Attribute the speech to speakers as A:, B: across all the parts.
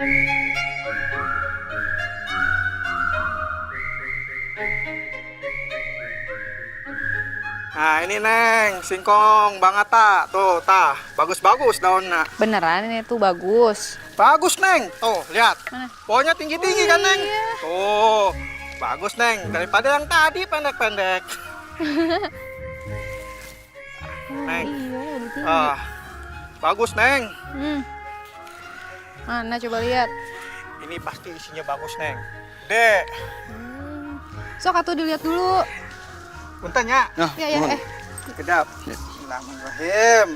A: Nah ini Neng, singkong Bang Atta. Tuh, tah, bagus-bagus daunnya.
B: Beneran ini tuh bagus.
A: Bagus Neng, tuh lihat.
B: Mana?
A: Pohonnya tinggi-tinggi kan Neng?
B: Iya.
A: Tuh, bagus Neng, daripada yang tadi pendek-pendek. Neng,
B: Iya, lebih tinggi.
A: bagus Neng.
B: Mana coba lihat.
A: Ini pasti isinya bagus Neng. Dek,
B: Sok atuh dilihat dulu.
A: bentar ya.
B: Ya.
A: Kedap. Bismillahirrahmanirrahim.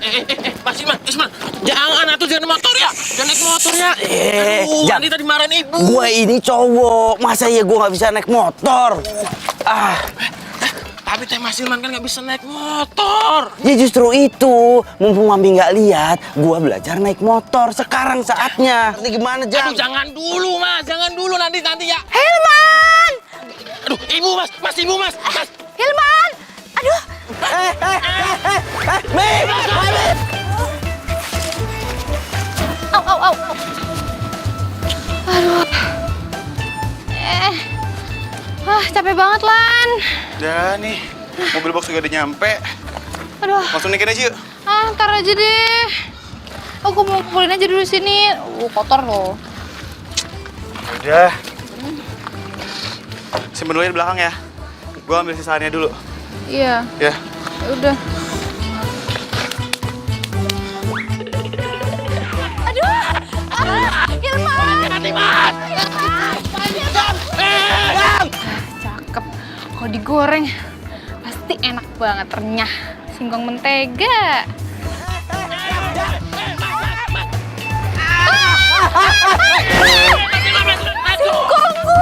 C: Mas Isman, jangan atuh jangan motor ya, jangan naik motor ya. Nanti tadi marahin ibu.
D: Gua ini cowok, masa ya gua nggak bisa naik motor?
C: Tapi teh Mas Ilman kan nggak bisa naik motor.
D: Ya justru itu, mumpung Mami nggak lihat, gua belajar naik motor. Sekarang saatnya. Ini gimana, Jang?
C: Aduh jangan dulu Mas, jangan dulu nanti ya.
B: Hilman!
C: Aduh ibu Mas, ibu Mas.
B: Hilman! Aduh!
D: Mim!
B: Au. Aduh. Capek banget, Lan.
A: Udah nih, mobil box juga udah nyampe.
B: Aduh.
A: Langsung naikin aja yuk.
B: Ntar aja deh. Aku mau pulin aja dulu sini. Kotor loh.
A: Udah. Simpen dulu di belakang ya. Gua ambil sisaannya dulu.
B: Iya.
A: Ya.
B: Udah. Aduh! Hilman!
C: Hati Mas.
B: Cakep. Kalau digoreng pasti enak banget, renyah. Singkong mentega. Singkongku!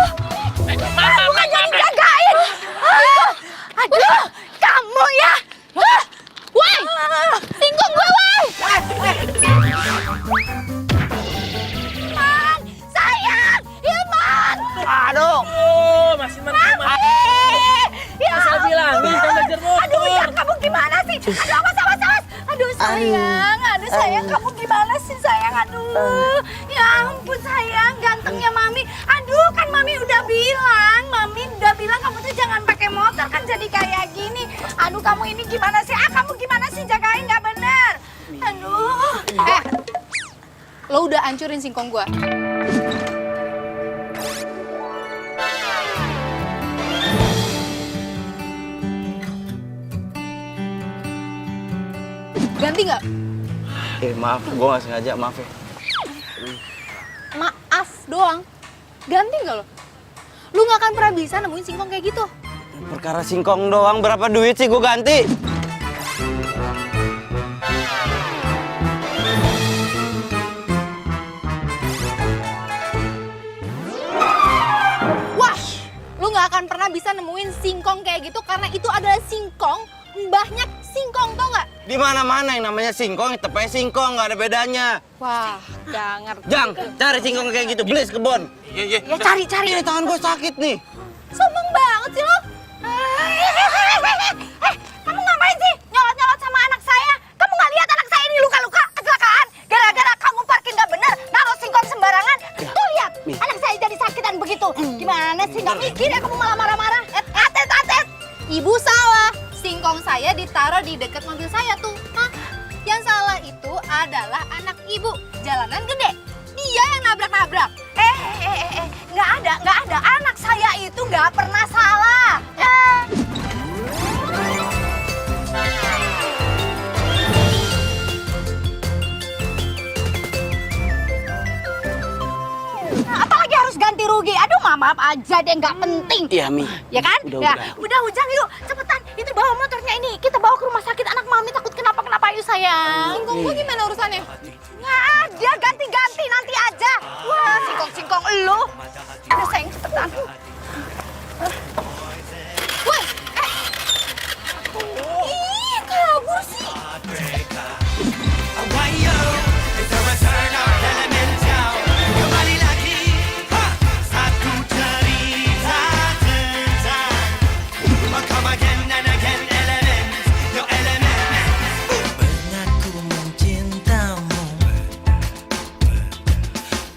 B: Bukan jadi jagain! Aduh, kamu ya! Woi! Singkong gue, woi! Hilman! Sayang! Hilman!
D: Aduh!
C: Oh, Mas Ilman.
B: Ya
C: Saya bilangin kan belajar motor.
B: Aduh, ya kamu gimana sih? Aduh, awas. Aduh, sayang, kamu gimana sih, sayang? Aduh, ya ampun, sayang, gantengnya Mami. Aduh, kan Mami udah bilang kamu tuh jangan pakai motor, kan jadi kayak gini. Aduh, kamu ini gimana sih? Kamu gimana sih jagain nggak bener? Aduh. Lo udah hancurin singkong gua. Ganti nggak?
D: Maaf, gua nggak sengaja, maaf ya.
B: Maaf doang. Ganti nggak lo? Lu nggak akan pernah bisa nemuin singkong kayak gitu.
D: Perkara singkong doang, berapa duit sih gua ganti?
B: Wah, lu nggak akan pernah bisa nemuin singkong kayak gitu karena itu adalah singkong mbahnya singkong, tau nggak?
D: Di mana-mana yang namanya singkong, tepatnya singkong, nggak ada bedanya.
B: Wah, nggak ngerti.
D: Jang, cari singkong kayak gitu, beli kebon.
C: Iya.
B: Ya cari.
D: Ini tangan gua sakit nih.
B: Sombong banget sih lo. Kamu ngapain sih nyolot-nyolot sama anak saya? Kamu nggak lihat anak saya ini luka-luka kecelakaan? Gara-gara kamu parkir nggak bener, naruh singkong sembarangan. Tuh lihat, anak saya jadi sakitan begitu. Gimana sih, nggak mikir ya kamu malah marah-marah? Atet. Ibu salah. Singkong saya ditaruh di dekat mobil saya tuh. Yang salah itu adalah anak ibu. Jalanan gede. Dia yang nabrak-nabrak. Nggak ada. Anak saya itu nggak pernah salah. Apalagi harus ganti rugi. Aduh, maaf aja deh, nggak penting.
D: Iya, Mi.
B: Ya kan?
D: Udah.
B: Ujang, yuk, cepetan. Itu bawa motornya ini. Kita bawa ke rumah sakit, anak Mami takut kenapa-kenapa, yuk sayang. Singkong gua gimana urusannya? Nggak ada, ganti-ganti nanti aja. Wah, singkong elu. Udah sayang, cepetan. Woi, Ih, kabur sih.
E: Pernah ku mencintamu,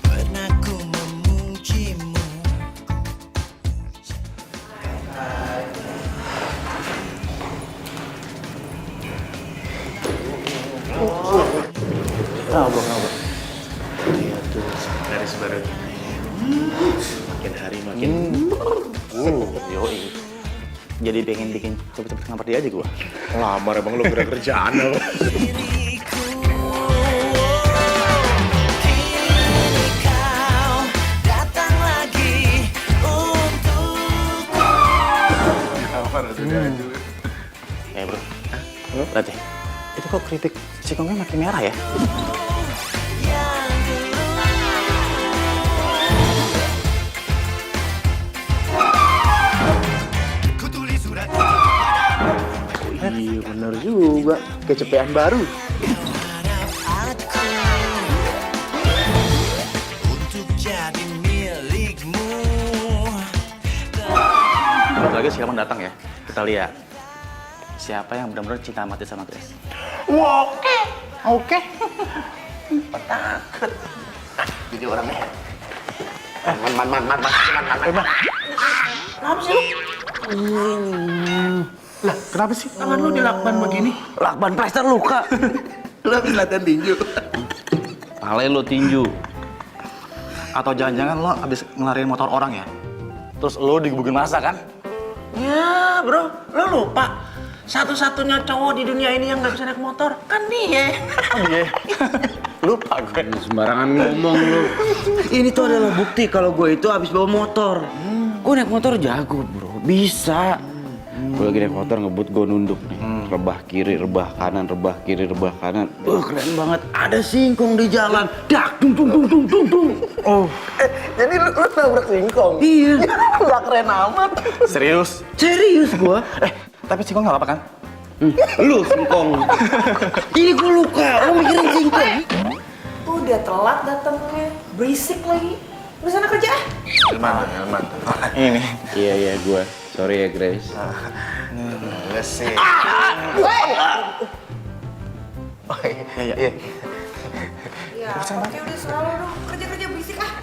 E: pernah motornya. Makin hari makin.
F: Yoi. Jadi pengen bikin cepet-cepet ngamper dia aja gua.
E: Lamar emang lu gerak kerjaan apa?
F: Bro. Lihat deh. Itu kok keripik singkongnya makin merah ya?
E: Iya bener juga, kecepean baru.
F: Bentar lagi si Kaman datang ya. Kita lihat siapa yang benar-benar cinta mati sama Grace.
E: Oke. Takut. Jadi orangnya. Man. Kenapa sih lu? Lah, kenapa sih tangan lu dilakban begini?
D: Lakban plester luka.
E: Lu habis latihan tinju.
F: Pale lo tinju. Atau jangan-jangan lo habis ngelarin motor orang ya? Terus lo digebukin masa kan?
C: Ya bro, lo lupa. Satu-satunya cowok di dunia ini yang nggak bisa naik motor kan dia.
F: Iya. Lupa gue.
E: Sembarangan ngomong lu.
D: Ini tuh adalah bukti kalau gue itu habis bawa motor. Gue naik motor jago bro, bisa. Gue lagi naik motor ngebut gue nunduk nih. Rebah kiri, rebah kanan, rebah kiri, rebah kanan. Keren banget. Ada singkong di jalan. Dak, dung. Oh.
E: Jadi lu nabrak singkong?
D: Iya.
E: Gak keren amat.
F: Serius?
D: Serius gue.
F: Tapi singkong nggak apa-apa kan?
D: Lu singkong. Ini gue luka. Lo mikirin singkong.
G: Udah telat datangnya, berisik lagi. Udah sana kerja.
E: Elman.
F: Ini.
D: Iya gue. Sorry ya Grace.
E: Enggak sih.
F: Iya.
G: Ya, oke udah selalu dong. Kerja berisik ah.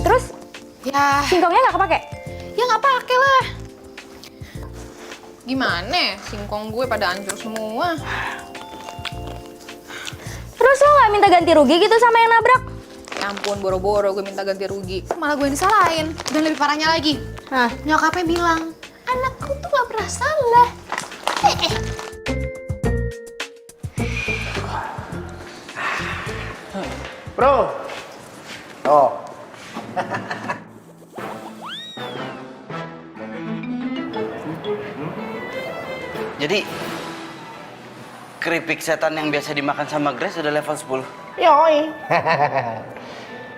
B: Terus
H: Ya,
B: singkongnya nggak kepake?
H: ya nggak pakai lah. Gimana? Singkong gue pada hancur semua.
B: Terus lo nggak minta ganti rugi gitu sama yang nabrak?
H: Ya ampun, boro-boro gue minta ganti rugi. Malah gue yang disalahin. Dan lebih parahnya lagi,
B: Nah,
H: nyokapnya bilang, anakku tuh gak pernah salah.
E: Bro. Oh.
D: Jadi keripik setan yang biasa dimakan sama Grace udah level 10.
C: Yoi.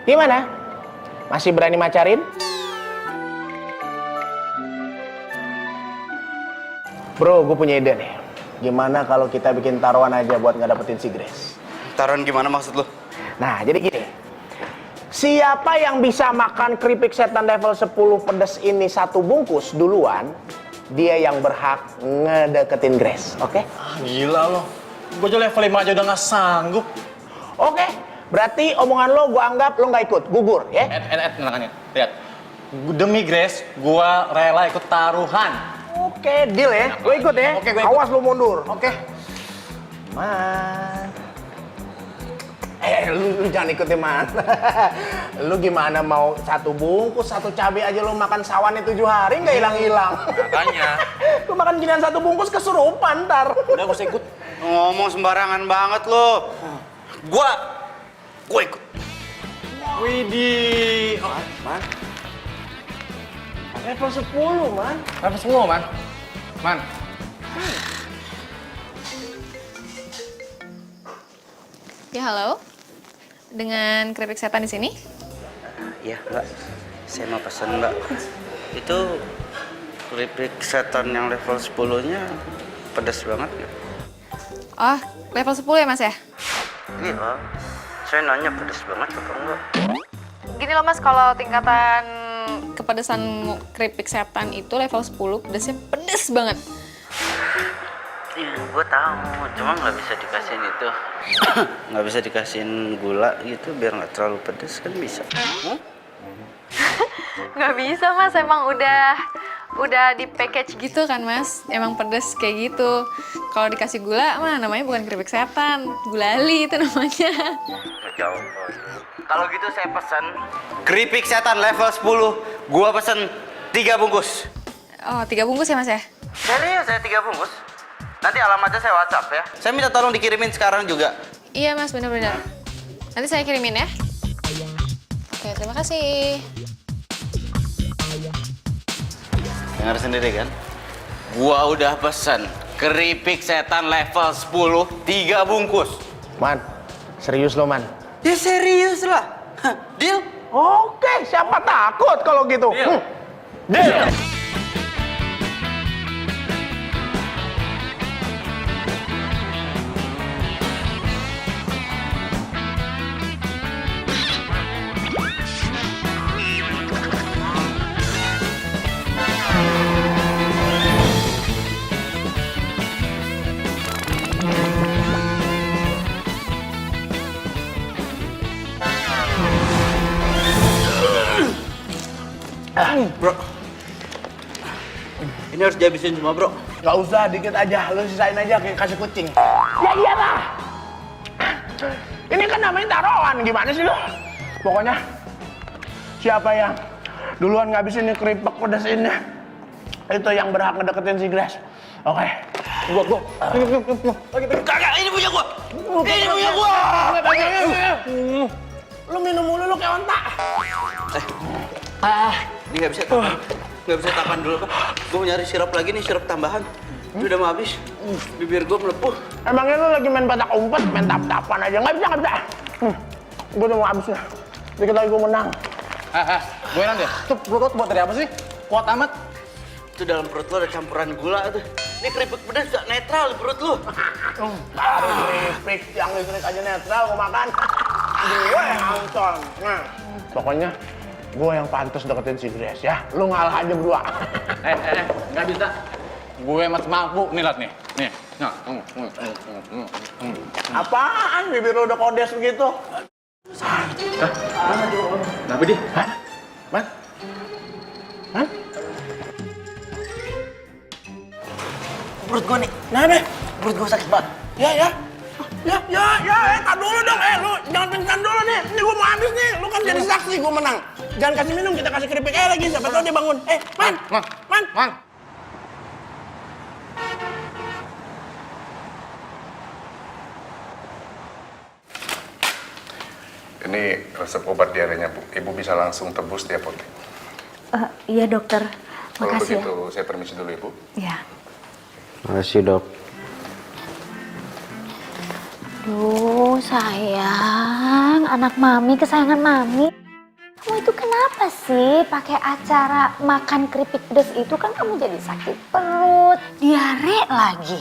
C: Gimana? Masih berani macarin? Bro, gue punya ide nih. Gimana kalau kita bikin taruhan aja buat nggak dapetin si Grace?
D: Taruhan gimana maksud lo?
C: Nah, jadi gini. Siapa yang bisa makan keripik setan level 10 pedas ini satu bungkus duluan, dia yang berhak ngedeketin Grace, oke?
F: Gila lo. Gue aja level 5 aja udah nggak sanggup.
C: Oke, berarti omongan lo gue anggap lo nggak ikut, gugur, ya?
F: Tenangkan ya. Lihat. Demi Grace, gue rela ikut taruhan.
C: Oke, deal ya. Lo ikut ya.
F: Oke, gue ikut.
C: Awas lo mundur.
F: Oke.
C: Man. Lu jangan ikut ya, Man. Lu gimana mau satu bungkus, satu cabai aja lo makan sawannya 7 hari nggak hilang-hilang.
F: Makanya.
C: Lu makan ginian satu bungkus kesurupan ntar.
F: Udah gak usah ikut.
D: Ngomong sembarangan banget lo. Gue ikut.
F: Widih. Oh,
C: Man. Level 10, Man.
F: level 10, Man. Man.
H: Ya halo, dengan keripik setan di sini.
D: Iya, Mbak. Saya mau pesan, Mbak. Itu keripik setan yang level 10-nya pedas banget ya?
H: Oh, level 10 ya mas ya?
D: Iya. Saya nanya pedas banget apa enggak?
H: Gini loh mas, kalau tingkatan kepedesan keripik setan itu level 10, pedasnya pedes banget.
D: Ya, gue tahu, cuma nggak bisa dikasihin itu, nggak bisa dikasihin gula gitu biar nggak terlalu pedes kan bisa?
H: Nggak bisa mas, emang udah di package gitu kan mas. Emang pedes kayak gitu. Kalau dikasih gula mah namanya bukan keripik setan, gulali itu namanya.
D: Jauh. Kalau gitu saya pesan keripik setan level 10. Gua pesen 3 bungkus.
H: Oh 3 bungkus ya mas ya?
D: Serius saya 3 bungkus. Nanti alamatnya saya WhatsApp ya. Saya minta tolong dikirimin sekarang juga.
H: Iya mas, bener-bener. Nanti saya kirimin ya. Oke, terima kasih.
D: Dengar sendiri kan? Gua udah pesen keripik setan level 10 3 bungkus.
C: Man, serius lo, Man?
D: Ya serius lah. Hah, deal?
C: Oke, siapa takut kalau gitu? Deal.
D: Bro. Ini harus dihabisin semua, bro.
C: Gak usah, dikit aja. Lu sisain aja kayak kasih kucing. Ya iyalah. Ini kan namanya taruhan. Gimana sih lu? Pokoknya siapa yang duluan ngabisin ini keripik pedas ini, itu yang berhak ngedeketin si Grace. Oke. Gua.
D: Kagak, ini punya gua. Ini punya gua.
C: Lu minum mulu lu kayak onta.
D: Ini nggak bisa tahan. Nggak bisa tahan dulu, Pak. Gua mau nyari sirup lagi nih, sirup tambahan. Ini udah mau habis. Bibir gua melepuh.
C: Emangnya lu lagi main petak umpet, main tap-tapan aja? Nggak bisa. Gua udah mau habis nih. Dikit lagi gua menang.
F: Gue nanti ya. Tuh perut buat dari apa sih? Kuat amat.
D: Itu dalam perut lu ada campuran gula tuh. Ini keripik pedas gak netral di perut lu.
C: Baru keripik yang listrik aja netral gua makan. Gue yang angcon. Nah, pokoknya gue yang pantas deketin si Grace ya. Lu ngalah aja berdua.
F: Nggak bisa. Gue masih mampu nih, liat nih. Nih. Nah.
C: Apaan? Bibir lu udah kodes begitu?
F: Kenapa di?
C: Man? Man?
D: Perut gua nih.
C: Nah, deh.
D: Perut gua sakit banget.
C: Ya. Tar dulu dong. Lu jangan pingsan dulu nih. Ini gue mau habis nih. Lu kan jadi saksi gue menang. Jangan kasih minum, kita kasih keripik aja lagi. Siapa tahu dia bangun. Man.
E: Ini resep obat diarenya, Bu. Ibu bisa langsung tebus di apotek.
B: Iya dokter,
E: Kalau
B: makasih
E: begitu, saya permisi dulu, Ibu.
B: ya.
D: Makasih, Dok.
B: Duh sayang, anak mami kesayangan mami. Kamu itu kenapa sih pakai acara makan keripik pedas itu kan kamu jadi sakit perut, diare lagi.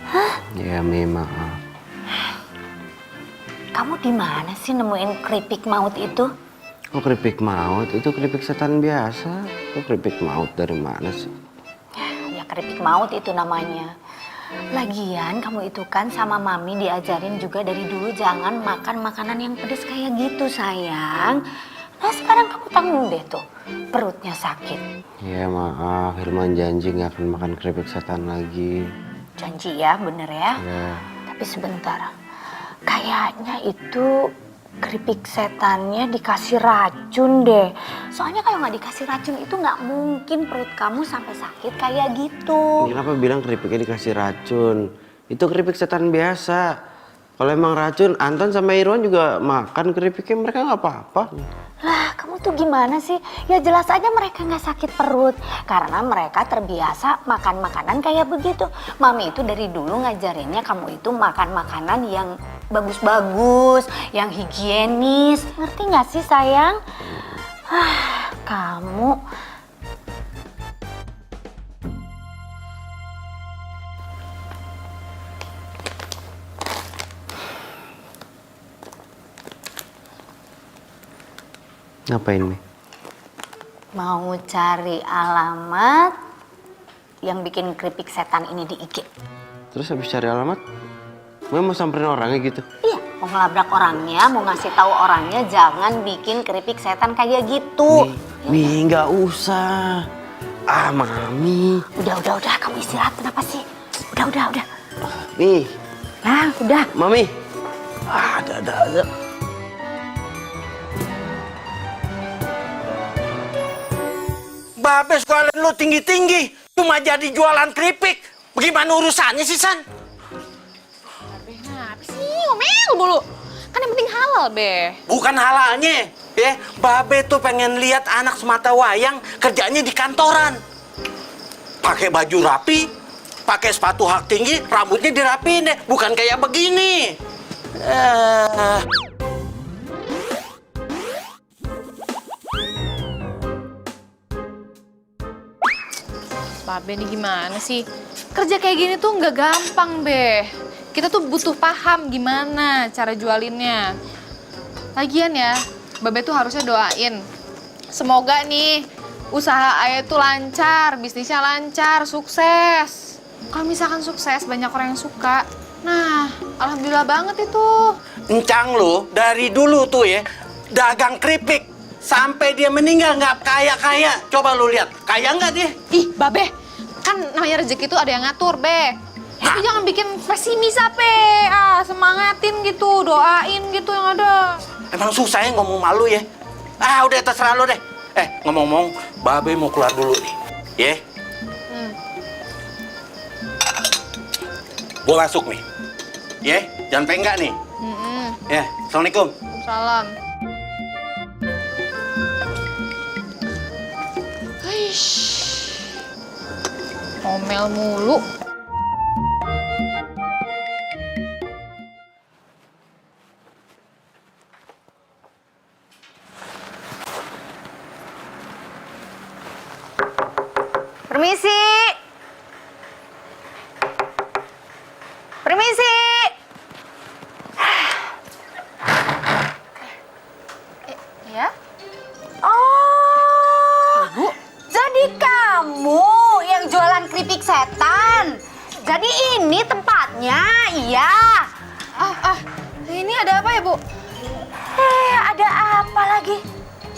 B: Hah?
D: Ya, maaf.
B: Kamu di mana sih nemuin keripik maut itu?
D: Kok keripik maut? Itu keripik setan biasa. Kok keripik maut dari mana sih?
B: Ya keripik maut itu namanya. Lagian kamu itu kan sama mami diajarin juga dari dulu jangan makan makanan yang pedas kayak gitu sayang. Nah sekarang kamu tanggung deh tuh, perutnya sakit.
D: Ya maaf, Hilman janji nggak akan makan keripik setan lagi.
B: Janji ya, bener ya?
D: Ya.
B: Tapi sebentar, kayaknya itu keripik setannya dikasih racun deh. Soalnya kalau nggak dikasih racun itu nggak mungkin perut kamu sampai sakit kayak gitu.
D: Kenapa bilang keripiknya dikasih racun? Itu keripik setan biasa. Kalau emang racun, Anton sama Irwan juga makan keripiknya, mereka nggak apa-apa.
B: Lah, kamu tuh gimana sih? Ya jelas aja mereka nggak sakit perut. Karena mereka terbiasa makan makanan kayak begitu. Mami itu dari dulu ngajarinnya kamu itu makan makanan yang bagus-bagus, yang higienis. Ngerti nggak sih sayang? Kamu...
D: Ngapain, Mi?
B: mau cari alamat yang bikin keripik setan ini di IG.
D: Terus habis cari alamat, Mami mau samperin orangnya gitu?
B: Iya, mau ngelabrak orangnya, mau ngasih tahu orangnya jangan bikin keripik setan kayak gitu.
D: Mi, nggak usah. Ah, Mami.
B: Udah, kamu istirahat kenapa sih? Udah.
D: Mi,
B: Nah, udah.
D: Mami. Ah, ada.
E: Babe sekolah lu tinggi-tinggi, cuma jadi jualan keripik. Bagaimana urusannya sih, San?
H: Kenapa sih ngomel mulu? Kan yang penting halal, Be.
E: Bukan halalnya, ya. Babe tuh pengen lihat anak semata wayang kerjanya di kantoran. Pakai baju rapi, pakai sepatu hak tinggi, rambutnya dirapiin deh, bukan kayak begini.
H: Babe nih gimana sih? Kerja kayak gini tuh nggak gampang, Be. Kita tuh butuh paham gimana cara jualinnya. Lagian ya, Babe tuh harusnya doain. Semoga nih usaha Ayah tuh lancar, bisnisnya lancar, sukses. Kalau misalkan sukses, banyak orang yang suka. Nah, alhamdulillah banget itu.
E: Encang lu dari dulu tuh ya, dagang keripik. Sampai dia meninggal nggak kaya-kaya. Coba lu lihat, kaya nggak dia?
H: Ih, Babe, kan namanya rezeki itu ada yang ngatur, Be. Itu jangan bikin pesimis apa, semangatin gitu, doain gitu yang ada.
E: Emang susah ya ngomong malu ya? Ah, udah terserah lu deh. Ngomong-ngomong, Babe mau keluar dulu nih. Ya? Gua masuk nih. Ya, jangan penggak nih. Ya, Assalamualaikum.
H: Salam. Eish, ngomel mulu.
B: Permisi.
H: Ya?
B: Oh, jadi kamu yang jualan keripik setan. Jadi ini tempatnya, iya.
H: Ini ada apa ya, Bu?
B: Ada apa lagi?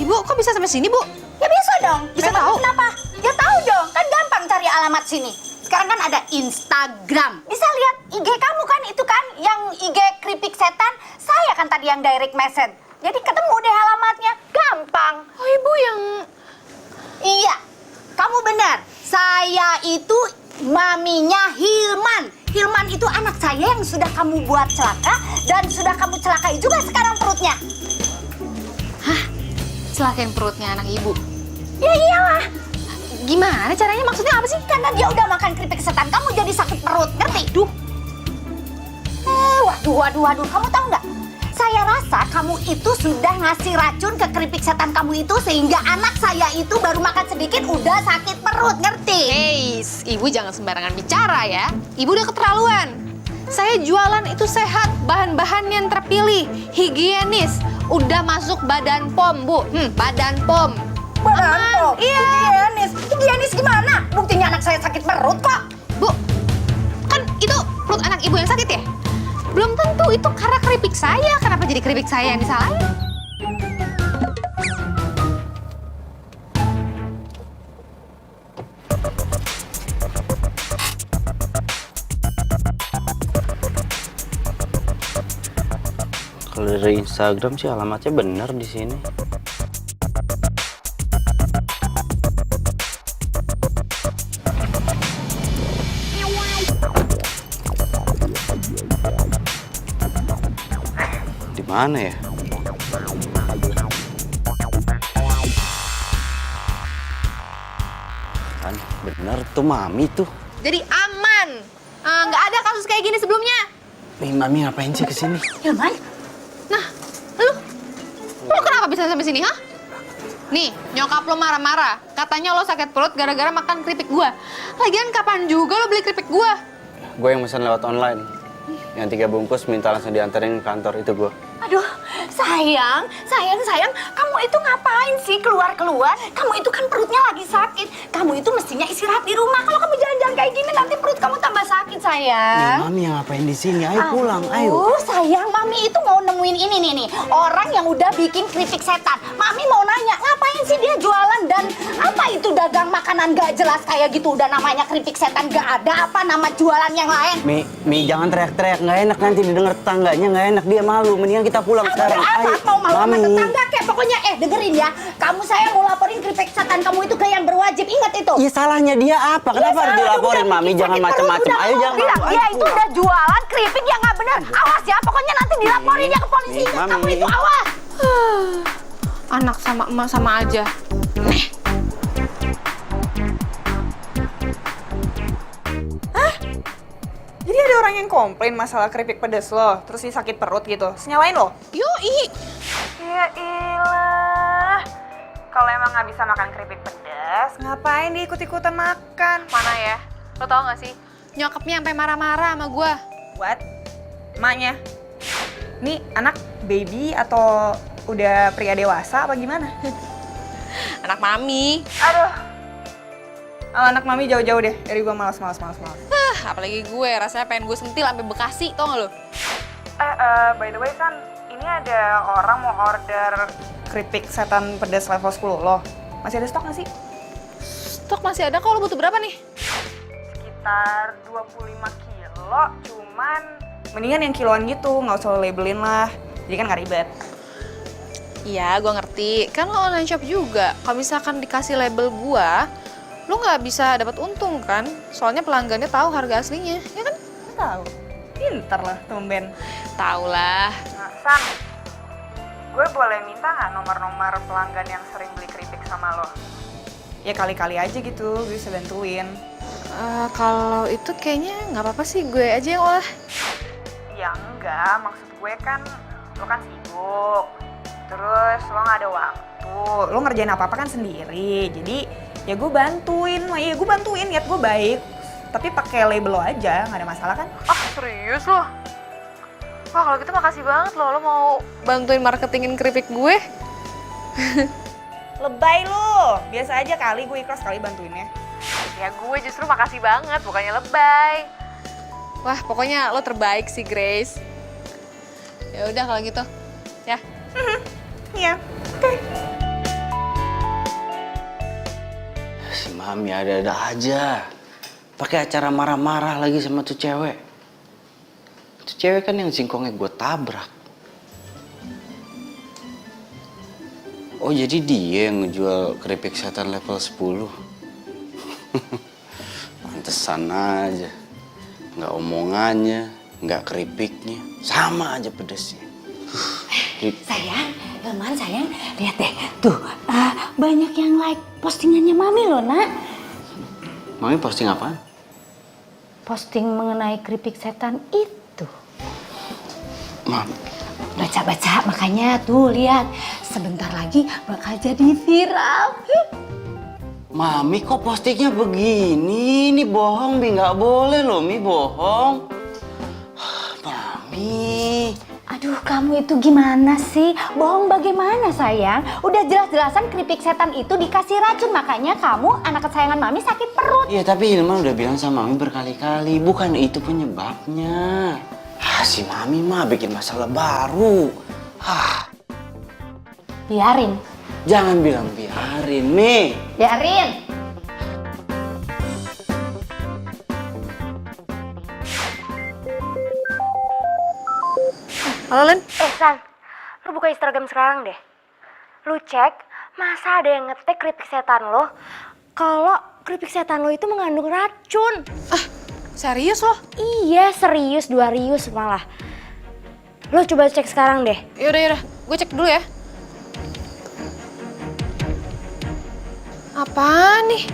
H: Ibu, kok bisa sampai sini, Bu?
B: Ya bisa dong.
H: Bisa
B: Memang
H: tahu?
B: Kenapa? Ya tahu dong. Kan gampang cari alamat sini. Sekarang kan ada Instagram. Bisa lihat IG kamu kan itu kan yang IG keripik setan. Saya kan tadi yang direct message. Jadi ketemu deh alamatnya. Gampang.
H: Oh, Ibu yang...
B: Iya. Kamu benar. Saya itu maminya Hilman. Hilman itu anak saya yang sudah kamu buat celaka dan sudah kamu celakai juga sekarang perutnya.
H: Celakain perutnya anak Ibu.
B: Ya iyalah.
H: Gimana caranya? Maksudnya apa sih?
B: Karena dia udah makan keripik setan, kamu jadi sakit perut, ngerti? Waduh, kamu tahu nggak? Saya rasa kamu itu sudah ngasih racun ke keripik setan kamu itu sehingga anak saya itu baru makan sedikit udah sakit perut, ngerti?
H: Ibu jangan sembarangan bicara ya. Ibu udah keterlaluan. Saya jualan itu sehat, bahan-bahan yang terpilih, higienis, udah masuk Badan POM, Bu. Badan POM.
B: Badan POM?
H: Iya.
B: Higienis gimana? Buktinya anak saya sakit perut kok.
H: Bu, kan itu perut anak Ibu yang sakit ya? Belum tentu itu karena keripik saya. Kenapa jadi keripik saya yang disalahin?
D: Kalau dari Instagram sih alamatnya bener di sini. Di mana ya? Kan bener tuh Mami tuh.
H: Jadi aman. Nggak ada kasus kayak gini sebelumnya.
D: Mami ngapain sih kesini?
B: Hilman?
H: Nah, lu kenapa bisa sampai sini, hah? Nih, nyokap lo marah-marah. Katanya lo sakit perut gara-gara makan keripik gua. Lagian kapan juga lo beli keripik gua?
D: Gue yang pesan lewat online. Yang 3 bungkus minta langsung diantarin ke kantor itu gue.
B: Aduh, sayang, kamu itu ngapain sih keluar-keluar? Kamu itu kan perutnya lagi sakit. Kamu itu mestinya istirahat di rumah. Kalau kamu jalan-jalan kayak gini nanti perut kamu tambah sakit, sayang.
D: Mami yang ngapain di sini? Ayo pulang, ayo.
B: Sayang, Mami itu mau nemuin ini nih. Orang yang udah bikin keripik setan. Mami mau nanya, ngapain sih dia jualan dan apa itu dagang makanan gak jelas kayak gitu? Udah namanya keripik setan, gak ada apa nama jualan yang lain.
D: Mi jangan teriak-teriak, nggak enak nanti didengar tetangganya, nggak enak, dia malu. Mendingan kita pulang sekarang. Ayo,
B: Mau malu sama
D: Mami.
B: tetangga kek. Pokoknya dengerin ya. Saya mau laporin keripik setan kamu itu ke yang berwajib. Ingat itu.
D: Ya salahnya dia apa? Kenapa harus dilaporin, Mami? Jangan macam-macam. Ayo jangan
B: bilang,
D: malu.
B: dia
D: Ayo
B: itu udah jualan keripik yang nggak benar. Awas ya, pokoknya nanti dilaporin ya ke polisi. Ingat kamu itu, awas.
H: Anak sama emak sama aja.
G: Jadi ada orang yang komplain masalah keripik pedes lo, terus dia sakit perut gitu. Terus nyalain lo?
H: Yoi.
G: Ya ilah. Kalau emang nggak bisa makan keripik pedas, ngapain dia ikut-ikutan makan?
H: Mana ya? Lo tau gak sih? Nyokapnya sampai marah-marah sama gua.
G: What? Emaknya? Ini anak baby atau udah pria dewasa apa gimana?
H: Anak mami.
G: Aduh. Anak mami jauh-jauh deh dari gua malas.
H: Apalagi gue, rasanya pengen gue sentil sampai Bekasi, tau gak lo?
G: By the way San, ini ada orang mau order keripik setan pedas level 10 lo. Masih ada stok nggak sih?
H: Stok masih ada, kalau lo butuh berapa nih?
G: Sekitar 25 kilo, cuman mendingan yang kiloan gitu, nggak usah lo labelin lah. Jadi kan nggak ribet.
H: Iya, gue ngerti. Kan lo online shop juga. Kalau misalkan dikasih label gue, lo nggak bisa dapat untung kan? Soalnya pelanggannya tahu harga aslinya, ya kan?
G: Tahu. Pinter lah tumben.
H: Tahu lah.
G: Nah, San, gue boleh minta nggak nomor-nomor pelanggan yang sering beli keripik sama lo? Ya kali-kali aja gitu, gue bisa bantuin.
H: Kalau itu kayaknya nggak apa-apa sih, gue aja yang olah.
G: Ya enggak, maksud gue kan lo kan sibuk. Terus lo nggak ada waktu, lo ngerjain apa-apa kan sendiri. Jadi ya gue bantuin, niat gue baik. Tapi pakai label lo aja, nggak ada masalah kan?
H: Ah, serius lo? Wah, kalau gitu makasih banget lo mau bantuin marketingin keripik gue.
G: Lebay lo, biasa aja kali gue ikhlas kali bantuinnya.
H: Ya gue justru makasih banget, bukannya lebay. Wah, pokoknya lo terbaik sih, Grace. Ya udah kalau gitu, ya.
G: Iya, oke.
D: Si Mami ada-ada aja. Pakai acara marah-marah lagi sama tuh cewek. Tuh cewek kan yang singkongnya gue tabrak. Oh, jadi dia yang ngejual keripik setan level 10. Pantesan aja. Nggak omongannya, nggak keripiknya. Sama aja pedesnya.
B: Sayang, sayang, lihat deh. Tuh, banyak yang like postingannya Mami loh, Nak.
D: Mami posting apaan?
B: Posting mengenai keripik setan itu.
D: Mami.
B: Baca-baca, makanya tuh lihat. Sebentar lagi bakal jadi viral.
D: Mami kok postingnya begini? Ini bohong, Mi. Nggak boleh loh, Mi, bohong. Mami.
B: Aduh, kamu itu gimana sih? Bohong bagaimana, sayang? Udah jelas-jelasan keripik setan itu dikasih racun, makanya kamu, anak kesayangan Mami, sakit perut.
D: Iya, tapi Hilman udah bilang sama Mami berkali-kali, bukan itu penyebabnya. Si Mami mah bikin masalah baru.
B: Biarin.
D: Jangan bilang biarin, Mi.
B: Biarin.
H: Halo, Len.
B: San, lu buka Instagram sekarang deh. Lu cek, masa ada yang ngetek keripik setan lo? Kalau keripik setan lo itu mengandung racun.
H: Serius lo?
B: Iya, serius, 2 rius malah. Lo coba cek sekarang deh.
H: Yaudah. Gue cek dulu ya. Apaan nih?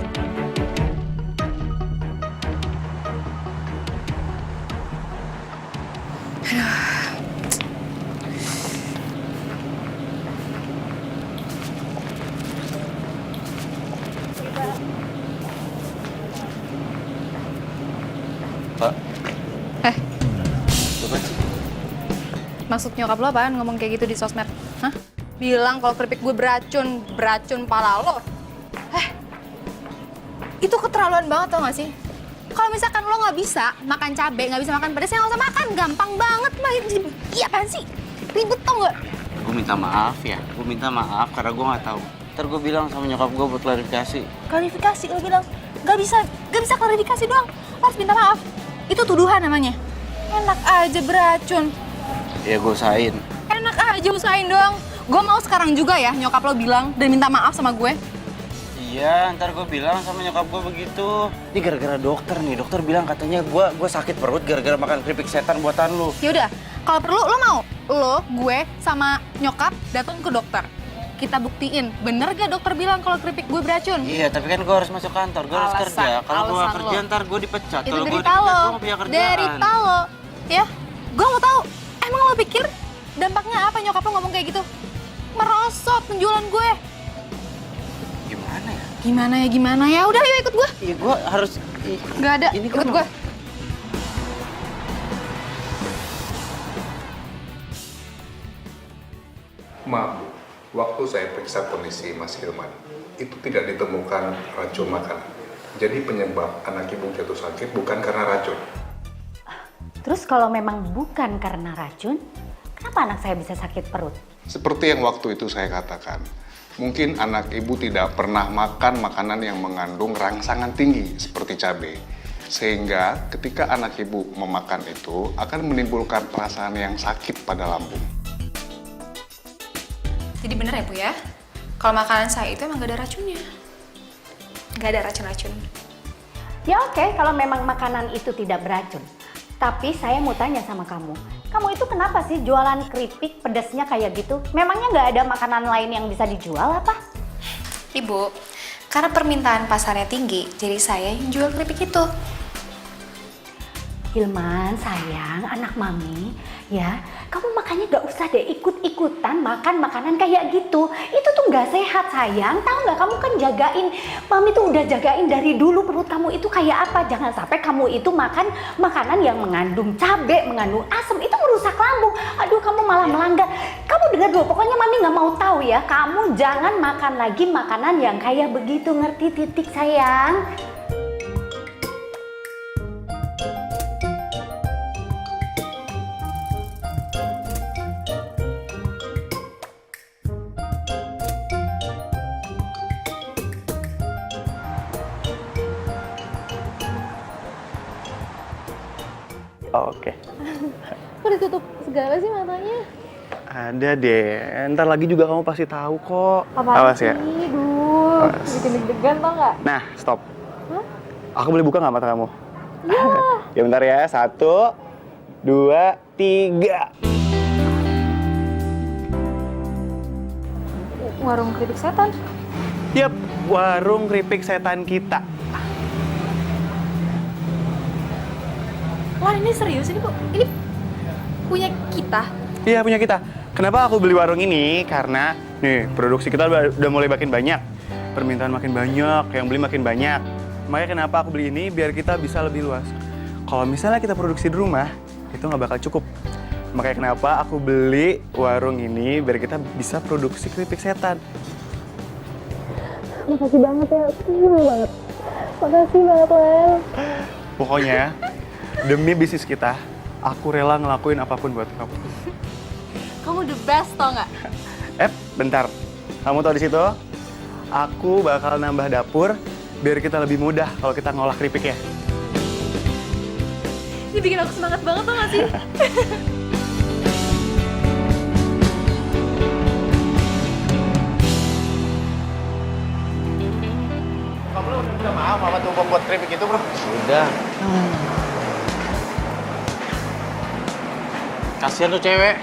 F: Pak.
H: Eh.
F: Coba sih.
H: Maksud nyokap lo apaan ngomong kayak gitu di sosmed? Hah? Bilang kalau keripik gue beracun, beracun pala lo. Itu keterlaluan banget tau gak sih? Kalau misalkan lo nggak bisa makan cabai, nggak bisa makan pedas, ya nggak usah makan. Gampang banget, Mbak. Iya apaan sih? Ribet tau nggak?
D: Gue minta maaf ya, gue minta maaf karena gue nggak tahu. Ntar gue bilang sama nyokap gue buat klarifikasi.
H: Klarifikasi, lo bilang nggak bisa klarifikasi doang. Lo harus minta maaf. Itu tuduhan namanya. Enak aja beracun.
D: Ya gue usahain.
H: Enak aja usahain doang. Gue mau sekarang juga ya nyokap lo bilang dan minta maaf sama gue.
D: Iya, ntar gue bilang sama nyokap gue begitu. Ini gara-gara dokter nih, dokter bilang katanya gue sakit perut gara-gara makan keripik setan buatan lu.
H: Yaudah, kalau perlu lo mau? Lo, gue, sama nyokap datang ke dokter. Kita buktiin, bener gak dokter bilang kalau keripik gue beracun?
D: Iya, tapi kan gue harus masuk kantor, gue harus kerja. Kalau gue gak kerja, ntar gue dipecat.
H: Itu
D: Kalau gue
H: derita
D: dipecat,
H: lo,
D: gue gak punya kerjaan.
H: derita lo. Ya, gue mau tahu. Emang lo pikir dampaknya apa nyokap lo ngomong kayak gitu? Merosot penjualan gue.
D: Gimana ya?
H: Gimana ya? Udah yuk ikut gue.
D: Iya, gue harus...
H: Gak ada,
D: Ini
H: ikut gue.
I: Maaf, waktu saya periksa kondisi Mas Hilman, itu tidak ditemukan racun makanan. Jadi penyebab anak ibu jatuh sakit bukan karena racun.
B: Terus kalau memang bukan karena racun, kenapa anak saya bisa sakit perut?
I: Seperti yang waktu itu saya katakan, mungkin anak ibu tidak pernah makan makanan yang mengandung rangsangan tinggi seperti cabai. Sehingga ketika anak ibu memakan itu akan menimbulkan perasaan yang sakit pada lambung.
H: Jadi bener ya, Bu ya? Kalau makanan saya itu emang gak ada racunnya. Gak ada racun-racun.
B: Ya oke, kalau memang makanan itu tidak beracun. Tapi saya mau tanya sama kamu. Kamu itu kenapa sih jualan keripik pedasnya kayak gitu? Memangnya nggak ada makanan lain yang bisa dijual apa?
H: Ibu, karena permintaan pasarnya tinggi, jadi saya yang jual keripik itu.
B: Hilman, sayang, anak mami, ya, kamu makanya gak usah deh ikut-ikutan makan makanan kayak gitu. Itu tuh gak sehat, sayang. Tahu nggak, kamu kan jagain, mami tuh udah jagain dari dulu perut kamu itu kayak apa. Jangan sampai kamu itu makan makanan yang mengandung cabai, mengandung asam, itu merusak lambung. Aduh, kamu malah melanggar. Kamu dengar dulu, pokoknya mami gak mau tahu ya. Kamu jangan makan lagi makanan yang kayak begitu, ngerti titik sayang?
F: Oke.
H: Kok ditutup segala sih matanya?
F: Ada deh. Ntar lagi juga kamu pasti tahu kok.
H: Apaan
F: Awas
H: sih?
F: ya.
H: Duh,
F: Awas.
H: bikin deg-degan tau nggak?
F: Nah, stop.
H: Hah?
F: Aku boleh buka nggak mata kamu? Iya. Ya bentar ya. 1, 2, 3.
H: Warung keripik setan.
F: Yap, warung keripik setan kita.
H: Wah, ini serius ini kok? Ini punya kita?
F: Iya, punya kita. Kenapa aku beli warung ini? Karena nih, produksi kita udah mulai makin banyak. Permintaan makin banyak, yang beli makin banyak. Makanya kenapa aku beli ini? Biar kita bisa lebih luas. Kalau misalnya kita produksi di rumah, itu nggak bakal cukup. Makanya kenapa aku beli warung ini, biar kita bisa produksi keripik setan.
H: Makasih banget ya, seneng banget. Makasih banget, Len.
F: Pokoknya, demi bisnis kita, aku rela ngelakuin apapun buat kamu.
H: Kamu the best tau nggak?
F: Bentar. Kamu tahu di situ? Aku bakal nambah dapur biar kita lebih mudah kalau kita ngolah keripiknya.
H: Ini bikin aku semangat banget tau nggak sih?
C: Kamu udah minta maaf sama tuh pembuat keripik itu, bro?
D: Udah.
F: Kasihan tuh cewek.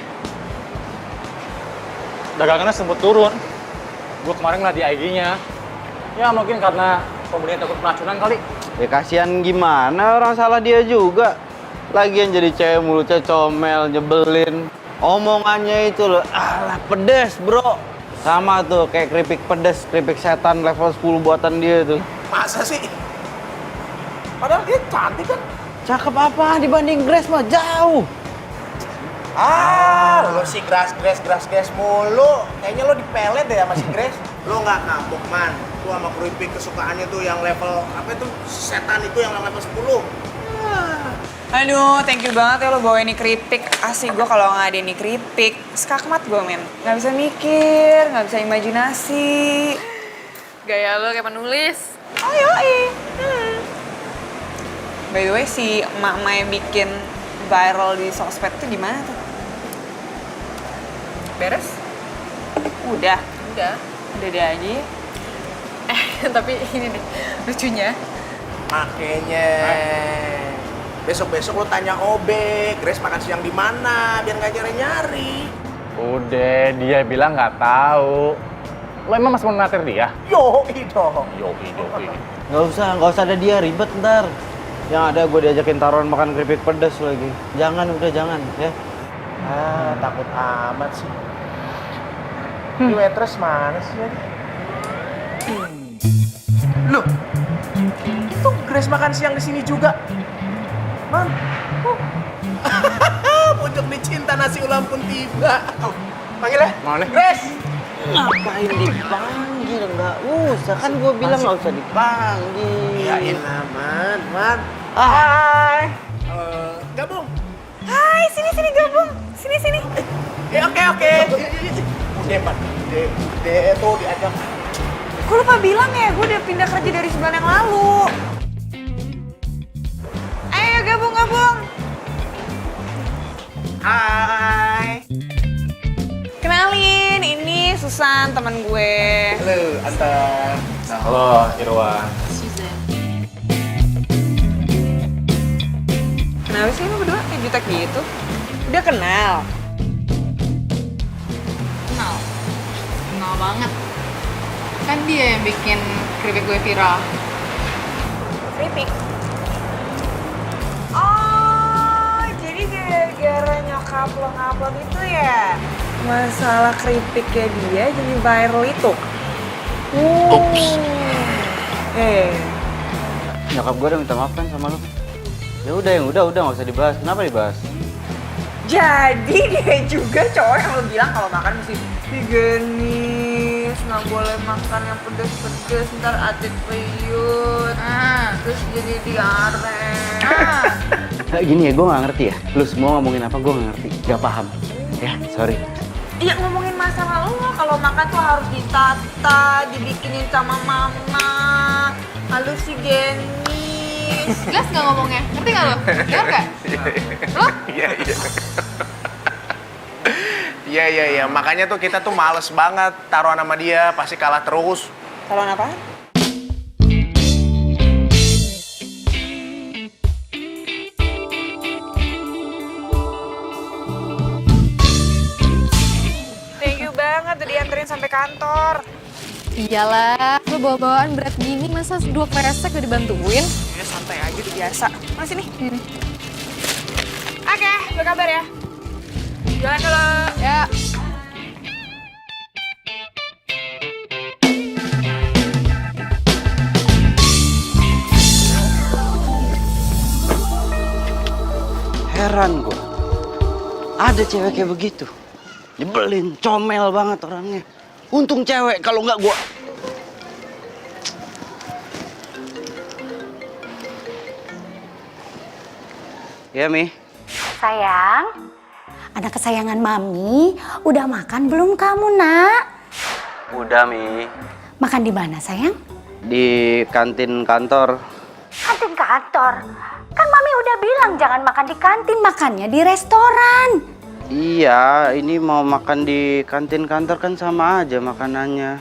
F: Dagangannya sempet turun. Gue kemarin ngeliat di IG-nya. Ya mungkin karena pembelinya takut keracunan kali.
D: Ya kasihan gimana, orang salah dia juga. Lagian jadi cewek mulutnya comel, nyebelin. Omongannya itu loh, alah pedes bro. Sama tuh kayak keripik pedes, keripik setan level 10 buatan dia tuh.
E: Masa sih? Padahal dia cantik kan?
D: Cakep apa dibanding Grace mah jauh.
C: Lo si Grace mulu. Kayaknya lo dipelet deh sama si Grace. Lo nggak kapok, Man. Lo sama keripik kesukaannya tuh yang level, apa itu, setan itu yang level 10.
G: Aduh, thank you banget ya lo bawa ini keripik. Asik gue kalau nggak ada ini keripik, skakmat gue, men. Nggak bisa mikir, nggak bisa imajinasi.
H: Gaya lo kayak penulis.
G: Oh yoi. By the way, si emak-emak yang bikin viral di sosmed tuh gimana tuh? Beres? Udah.
H: Udah.
G: Udah deh aja ya.
H: Tapi ini nih, lucunya.
C: Makanya besok-besok lo tanya Obe, Grace makan siang di mana, biar nggak nyari-nyari.
J: Udah, dia bilang nggak tahu. Lo emang masih mau natir dia?
C: Yoi dong.
J: Yoi.
D: Nggak usah ada dia, ribet ntar. Yang ada gue diajakin taruhan makan keripik pedas lagi. Jangan, udah jangan ya.
C: Takut amat sih. Ini waitress mana sih lagi? Loh, itu Grace makan siang di sini juga. Man, pucuk dicinta nasi ulam pun tiba. Panggil ya.
J: Mana?
C: Grace.
D: Ngapain dipanggil? Nggak usah, kan gue bilang nggak usah dipanggil.
C: Iyain aman, Man.
D: Hai.
C: Gabung.
G: Hai, sini gabung. Sini.
C: Oke. Udah, Man. Udah tuh diajak.
G: Gue lupa bilang ya, gue udah pindah kerja dari sebulan yang lalu. Ayo gabung.
C: Hai.
G: Kenalin, ini Susan, teman gue.
C: Halo, Anton.
J: Halo, Irwan.
G: Kenapa sih lu berdua kayak jutek gitu? Udah kenal?
H: Kenal banget. Kan dia yang bikin keripik gue viral.
G: Keripik? Oh, jadi gara-gara nyokap lo ngupload itu ya? Masalah keripiknya dia jadi viral itu?
D: Nyokap gue udah minta maaf kan sama lo. Ya udah, yang udah nggak usah dibahas. Kenapa dibahas?
G: Jadi dia juga cowok yang lo bilang kalau makan mesti higienis, nggak boleh makan yang pedes-pedes, ntar atlet periut, terus jadi diare.
D: Kayak gini ya, gue nggak ngerti ya. Lu semua ngomongin apa gue nggak ngerti, nggak paham. Ya, sorry.
G: Iya, ngomongin masalah lo, kalau makan tuh harus ditata, dibikinin sama mama, halus higienis.
H: Jelas nggak ngomongnya? Ngerti nggak lo? Dengar nggak? Lo?
C: Iya. Makanya tuh kita tuh males banget taruhan sama dia, pasti kalah terus.
G: Taruhan apa? Thank you banget udah dianterin sampai kantor.
H: Iyalah, lo bawa-bawaan berat gini masa 2 kresek udah dibantuin?
G: Ya santai aja udah biasa. Mana sini? Oke, berkabar ya. Jalan dulu.
H: Ya.
D: Heran gue. Ada cewek kayak begitu. Nyebelin, comel banget orangnya. Untung cewek, kalau nggak gue. Ya, Mi.
B: Sayang, anak kesayangan Mami, udah makan belum kamu, Nak?
D: Udah, Mi.
B: Makan di mana, sayang?
D: Di kantin kantor.
B: Kantin kantor. Kan Mami udah bilang jangan makan di kantin, makannya di restoran.
D: Iya, ini mau makan di kantin kantor kan sama aja makanannya.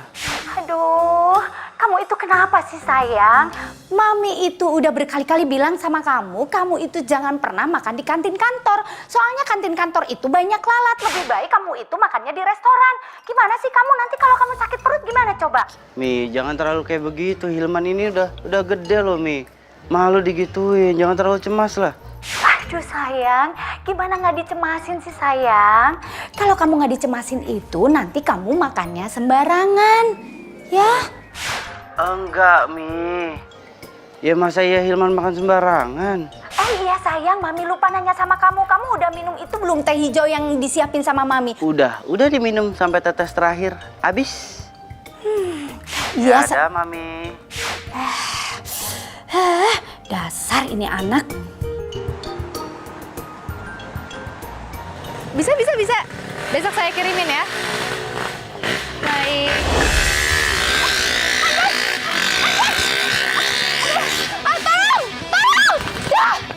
B: Aduh, kamu itu kenapa sih, sayang? Mami itu udah berkali-kali bilang sama kamu itu jangan pernah makan di kantin kantor. Soalnya kantin kantor itu banyak lalat. Lebih baik kamu itu makannya di restoran. Gimana sih kamu nanti kalau kamu sakit perut gimana coba?
D: Mi, jangan terlalu kayak begitu. Hilman ini udah gede loh, Mi. Malu digituin, jangan terlalu cemas lah.
B: Aduh sayang, gimana nggak dicemasin sih sayang? Kalau kamu nggak dicemasin itu nanti kamu makannya sembarangan, ya?
D: Enggak, Mi. Ya masa ya Hilman makan sembarangan?
B: Oh iya sayang, Mami lupa nanya sama kamu. Kamu udah minum itu belum teh hijau yang disiapin sama Mami?
D: Udah diminum sampai tetes terakhir. Habis.
B: Iya.
D: Ada, Mami.
B: Dasar ini anak.
H: Bisa. Besok saya kirimin ya. Baik.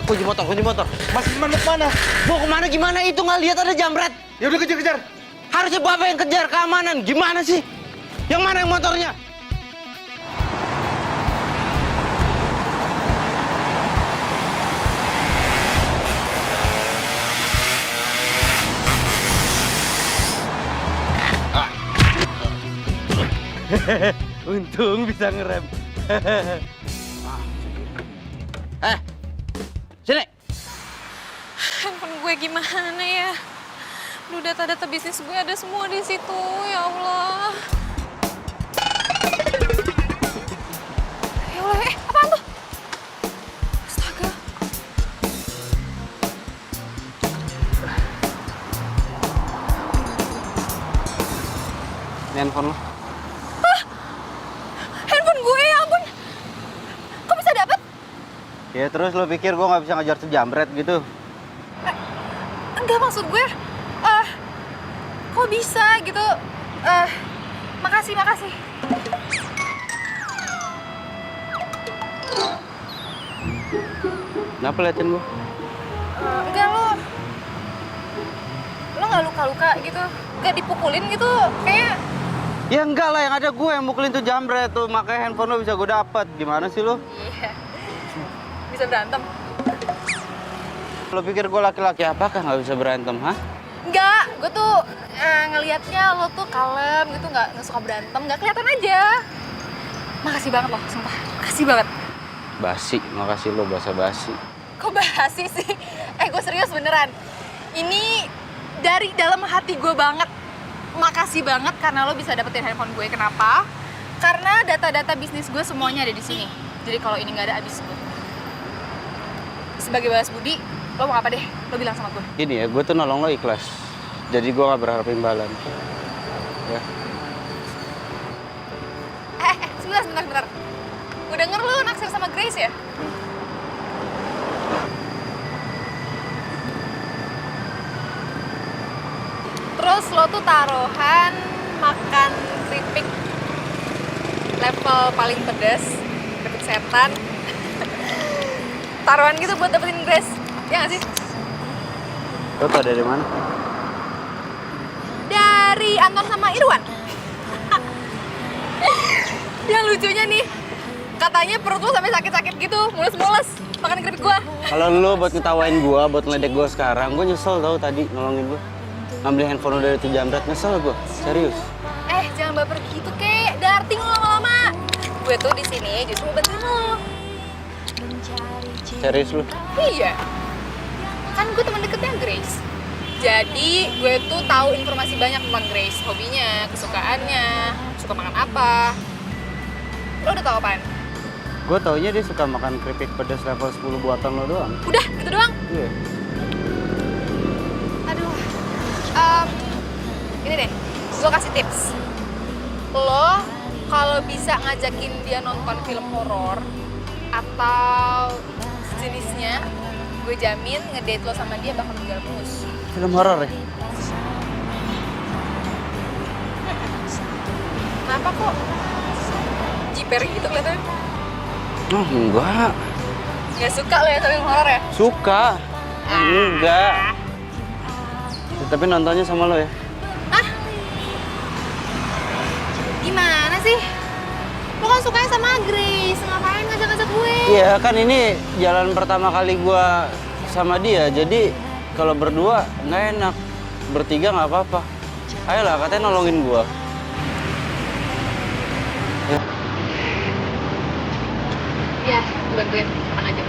D: Kunci motor. Mas Firman mau kemana? Mau kemana gimana? Itu nggak lihat ada jambret.
F: Ya udah kejar.
D: Harusnya Bapak yang kejar keamanan. Gimana sih? Yang mana yang motornya? Untung bisa ngerem. Sini.
H: Handphone gue gimana ya? Duh, data-data bisnis gue ada semua di situ, ya Allah. Ya Allah, apaan tuh? Astaga.
D: Ini handphone lo.
H: Handphone gue, ya ampun. Kok bisa dapet?
D: Ya terus lo pikir gue nggak bisa ngejar tuh jambret gitu?
H: Enggak, maksud gue, kok bisa gitu? Makasih.
D: Kenapa liatin gue?
H: Enggak, lo nggak luka-luka gitu? Nggak dipukulin gitu? Kayak
D: Ya enggak lah, yang ada gue yang mukulin tuh jambret tuh, makanya handphone lo bisa gue dapet. Gimana sih lo?
H: iya, bisa berantem.
D: Lo pikir gue laki-laki apakah nggak bisa berantem, hah?
H: Enggak, gue tuh ngelihatnya lo tuh kalem gitu, nggak suka berantem, nggak kelihatan aja. Makasih banget loh, sumpah. Makasih banget.
D: Basi, makasih lo basa-basi.
H: Kok basi sih? Gue serius beneran. Ini dari dalam hati gue banget. Makasih banget karena lo bisa dapetin handphone gue. Kenapa? Karena data-data bisnis gue semuanya ada di sini. Jadi kalau ini nggak ada, abis gue. Sebagai balas budi, lo mau apa deh? Lo bilang sama gue.
D: Gini ya, gue tuh nolong lo ikhlas. Jadi gue nggak berharap imbalan. Ya.
H: Sebentar. Gue denger lo naksir sama Grace ya? Terus lo tuh taruhan makan keripik level paling pedas, keripik setan. Taruhan gitu buat dapetin Grace, ya nggak sih?
D: Lo tau dari mana?
H: Dari Anton sama Irwan. Yang lucunya nih, katanya perut lo sampai sakit-sakit gitu, mules-mules makan keripik gua.
D: Kalau lo buat ngetawain gue, buat ngeledek gue sekarang, gue nyesel tau tadi nolongin gue. Ngambil handphone lo dari tuh jambret, nyesel gue, serius.
H: Jangan baper gitu, kek. Darting lo lama-lama. Gue tuh di sini justru mau bantuin lo.
D: Serius lo?
H: Iya. Kan gue teman deketnya Grace. Jadi gue tuh tahu informasi banyak tentang Grace, hobinya, kesukaannya, suka makan apa. Lo udah tahu apaan?
D: Gue taunya dia suka makan keripik pedas level 10 buatan lo doang.
H: Udah, gitu doang.
D: Iya.
H: Aduh. Ini deh, gue kasih tips. Lo kalau bisa ngajakin dia nonton film horor atau sejenisnya, gue jamin ngedate lo sama dia bakal menjual mulus.
D: Film horor ya?
H: Kenapa kok jiper gitu kelihatannya?
D: Oh enggak.
H: Nggak suka lo ya sama film horor ya?
D: Suka. Enggak. Ya, tapi nontonnya sama lo ya?
H: Gimana sih? Lo kan sukanya sama Grace, ngapain ngajak-ngajak gue?
D: Iya kan ini jalan pertama kali gue sama dia, jadi kalau berdua nggak enak, bertiga nggak apa-apa. Ayolah, katanya nolongin gue.
H: Iya, bantuin, tenang aja.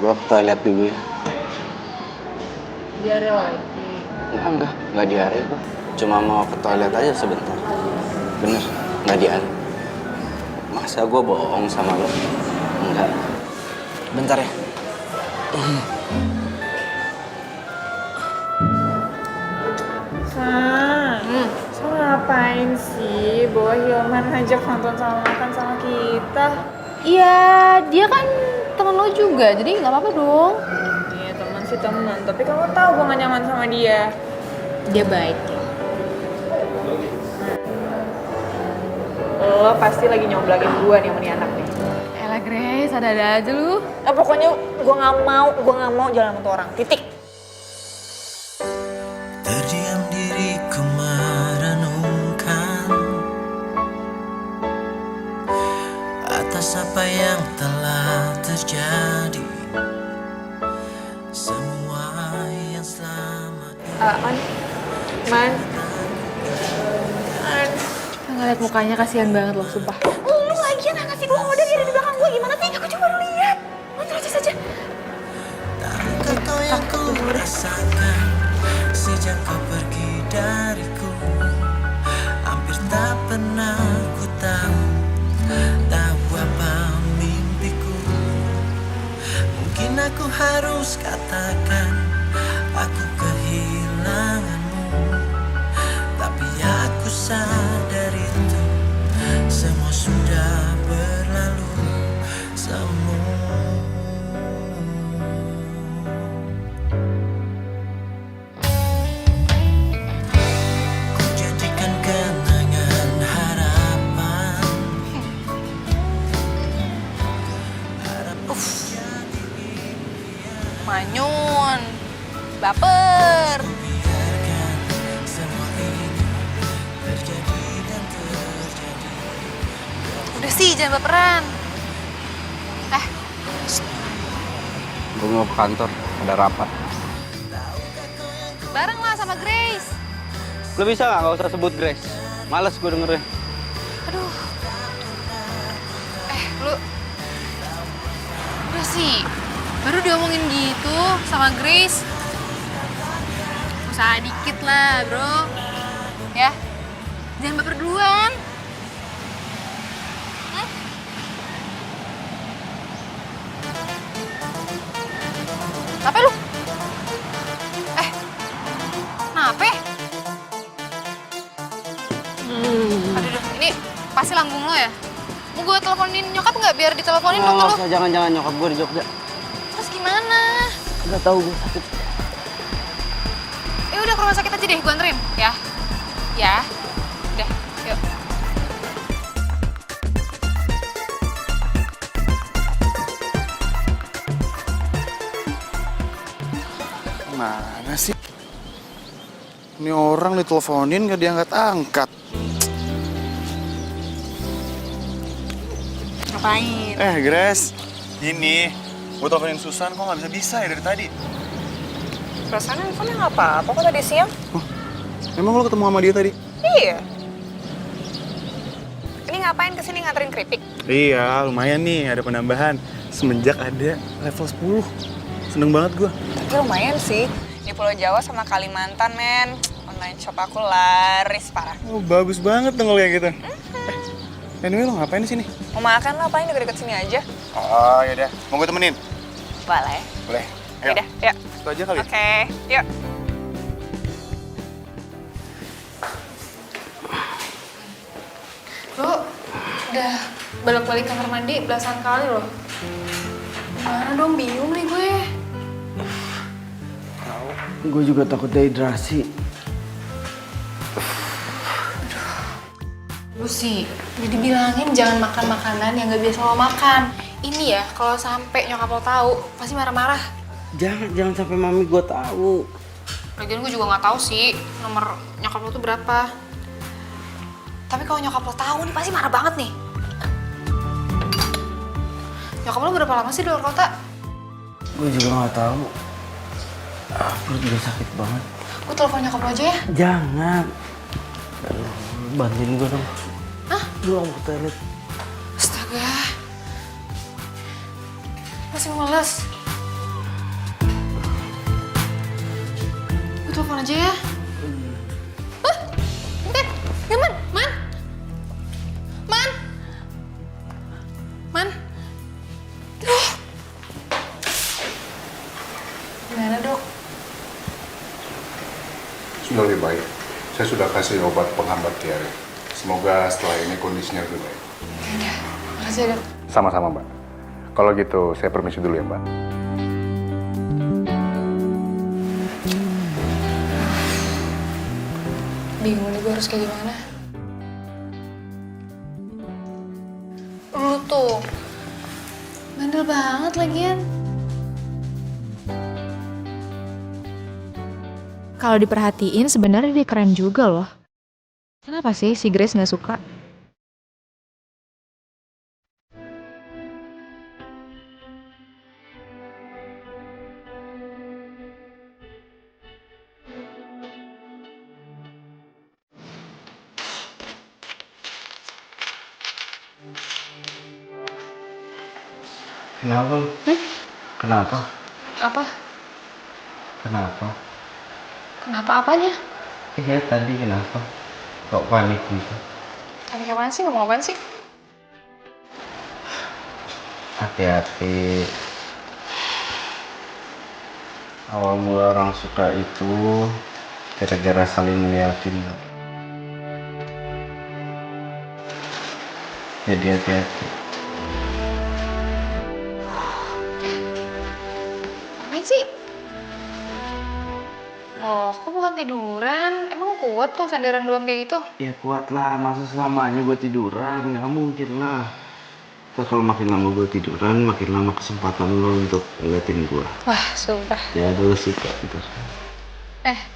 D: Gua ke toilet dulu ya.
H: Diare lagi.
D: Enggak diare gua. Cuma mau ke toilet aja sebentar. Bener, nggak diare. Masa gua bohong sama lo? Enggak. Bentar ya.
G: So ngapain sih bawa Hilman ngajak nonton sama makan sama kita?
H: Iya, dia kan temen lo juga, jadi nggak apa-apa dong.
G: Iya teman sih teman, tapi kamu tahu gue gak nyaman sama dia.
H: Dia baik ya.
G: Lo pasti lagi nyomblangin gue nih sama nih anak nih.
H: Elah Grace, ada-ada aja lu.
G: Pokoknya gue gak mau jalan sama tuh orang, titik.
K: Terdiam diriku merenungkan atas apa yang telah terjadi, semua yang selama
G: Man.
H: Ngeliat mukanya kasihan banget loh, sumpah.
B: Lu lagian ngasih dua order dia ada di belakang gue gimana sih? Aku cuma lihat. Lu terus saja.
K: kau yang ku rasakan sejak kau pergi dariku, hampir tak pernah ku tahu apa mimpiku. Mungkin aku harus katakan aku kehilanganmu, tapi aku sadar itu semua sudah berlalu semua. Ku janjikan kenangan harapan.
H: Manyun, baper.
K: Biarkan semua ini terjadi dan terjadi.
H: Udah sih, jangan baperan.
D: Gue mau ke kantor, ada rapat.
H: Bareng lah sama Grace.
D: Lo bisa nggak usah sebut Grace? Males gue dengerin.
H: Aduh. Lu. Udah sih, baru diomongin gitu sama Grace. Usaha dikit lah, bro. Ya, jangan baper duluan. Apa lu? Kenapa? Aduh, ini pasti lambung lo ya? Mau gue teleponin nyokap nggak biar diteleponin dokter lo?
D: Jangan nyokap gue di Jogja.
H: Terus gimana?
D: Udah tahu gue sakit.
H: Ya udah ke rumah sakit aja deh, gue anterin ya. Ya, udah, yuk.
F: Mana sih? Ini orang diteleponin gak diangkat-angkat.
G: Ngapain?
F: Grace, ini gue teleponin Susan kok nggak bisa ya dari tadi.
G: Perasaan handphone nggak apa-apa kok tadi siang.
F: Emang lo ketemu sama dia tadi?
G: Iya. Ini ngapain kesini nganterin keripik?
F: Iya, lumayan nih ada penambahan semenjak ada level 10. Seneng banget gue.
G: Tapi lumayan sih. Di Pulau Jawa sama Kalimantan, men. Online shop aku laris parah.
F: Oh, bagus banget dong kalau kayak gitu. Anyway, lo ngapain di sini?
G: Mau makan lah, paling deket-deket sini aja.
F: Oh, yaudah. Mau gue temenin?
G: Boleh.
F: Boleh. Ayo.
G: Yaudah, yuk.
F: Itu aja kali.
G: Oke, yuk.
H: Bro, udah balik-balik kamar mandi belasan kali loh. Gimana dong, bingung nih gue.
D: Gue juga takut dehidrasi.
H: Lu sih, udah dibilangin jangan makan makanan yang gak biasa lo makan. Ini ya, kalau sampai nyokap lo tahu, pasti marah-marah.
D: Jangan sampai mami gue tahu.
H: Lagian gue juga nggak tahu sih nomor nyokap lo tuh berapa. Tapi kalau nyokap lo tahu nih pasti marah banget nih. Nyokap lo berapa lama sih di luar kota?
D: Gue juga nggak tahu. Perut juga sakit banget.
H: Gue telepon nyokap lo aja ya.
D: Jangan. Aduh, bantuin gue dong.
H: Hah?
D: Gue mau ke toilet.
H: Astaga. Masih males. Gue telepon aja ya. Ya, Man. Gimana, Dok?
I: Sudah lebih baik. Saya sudah kasih obat penghambat diare. Semoga setelah ini kondisinya lebih baik.
H: Makasih ya, Dok.
I: Sama-sama, Mbak. Kalau gitu, saya permisi dulu ya, Mbak.
H: Bingung nih gue harus kayak gimana. Lu tuh bandel banget lagian.
G: Kalau diperhatiin sebenarnya dia keren juga loh. Kenapa sih si Grace nggak suka?
D: Kenapa? Kenapa?
H: Apa?
D: Kenapa?
H: Kenapa apanya?
D: Iya tadi kenapa? Kok panik gitu?
H: Panik apaan sih? Ngomong apaan sih?
D: Hati-hati. Awal mula orang suka itu gara-gara saling ngeliatin. Jadi hati-hati.
H: Apaan sih? Oh, kok bukan tiduran? Emang kuat tuh sandaran doang kayak gitu?
D: Ya kuat lah, masa selamanya gue tiduran? Nggak mungkin lah. Terus kalau makin lama gue tiduran, makin lama kesempatan lo untuk ngeliatin gue.
H: Wah, sumpah.
D: Ya dulu suka gitu.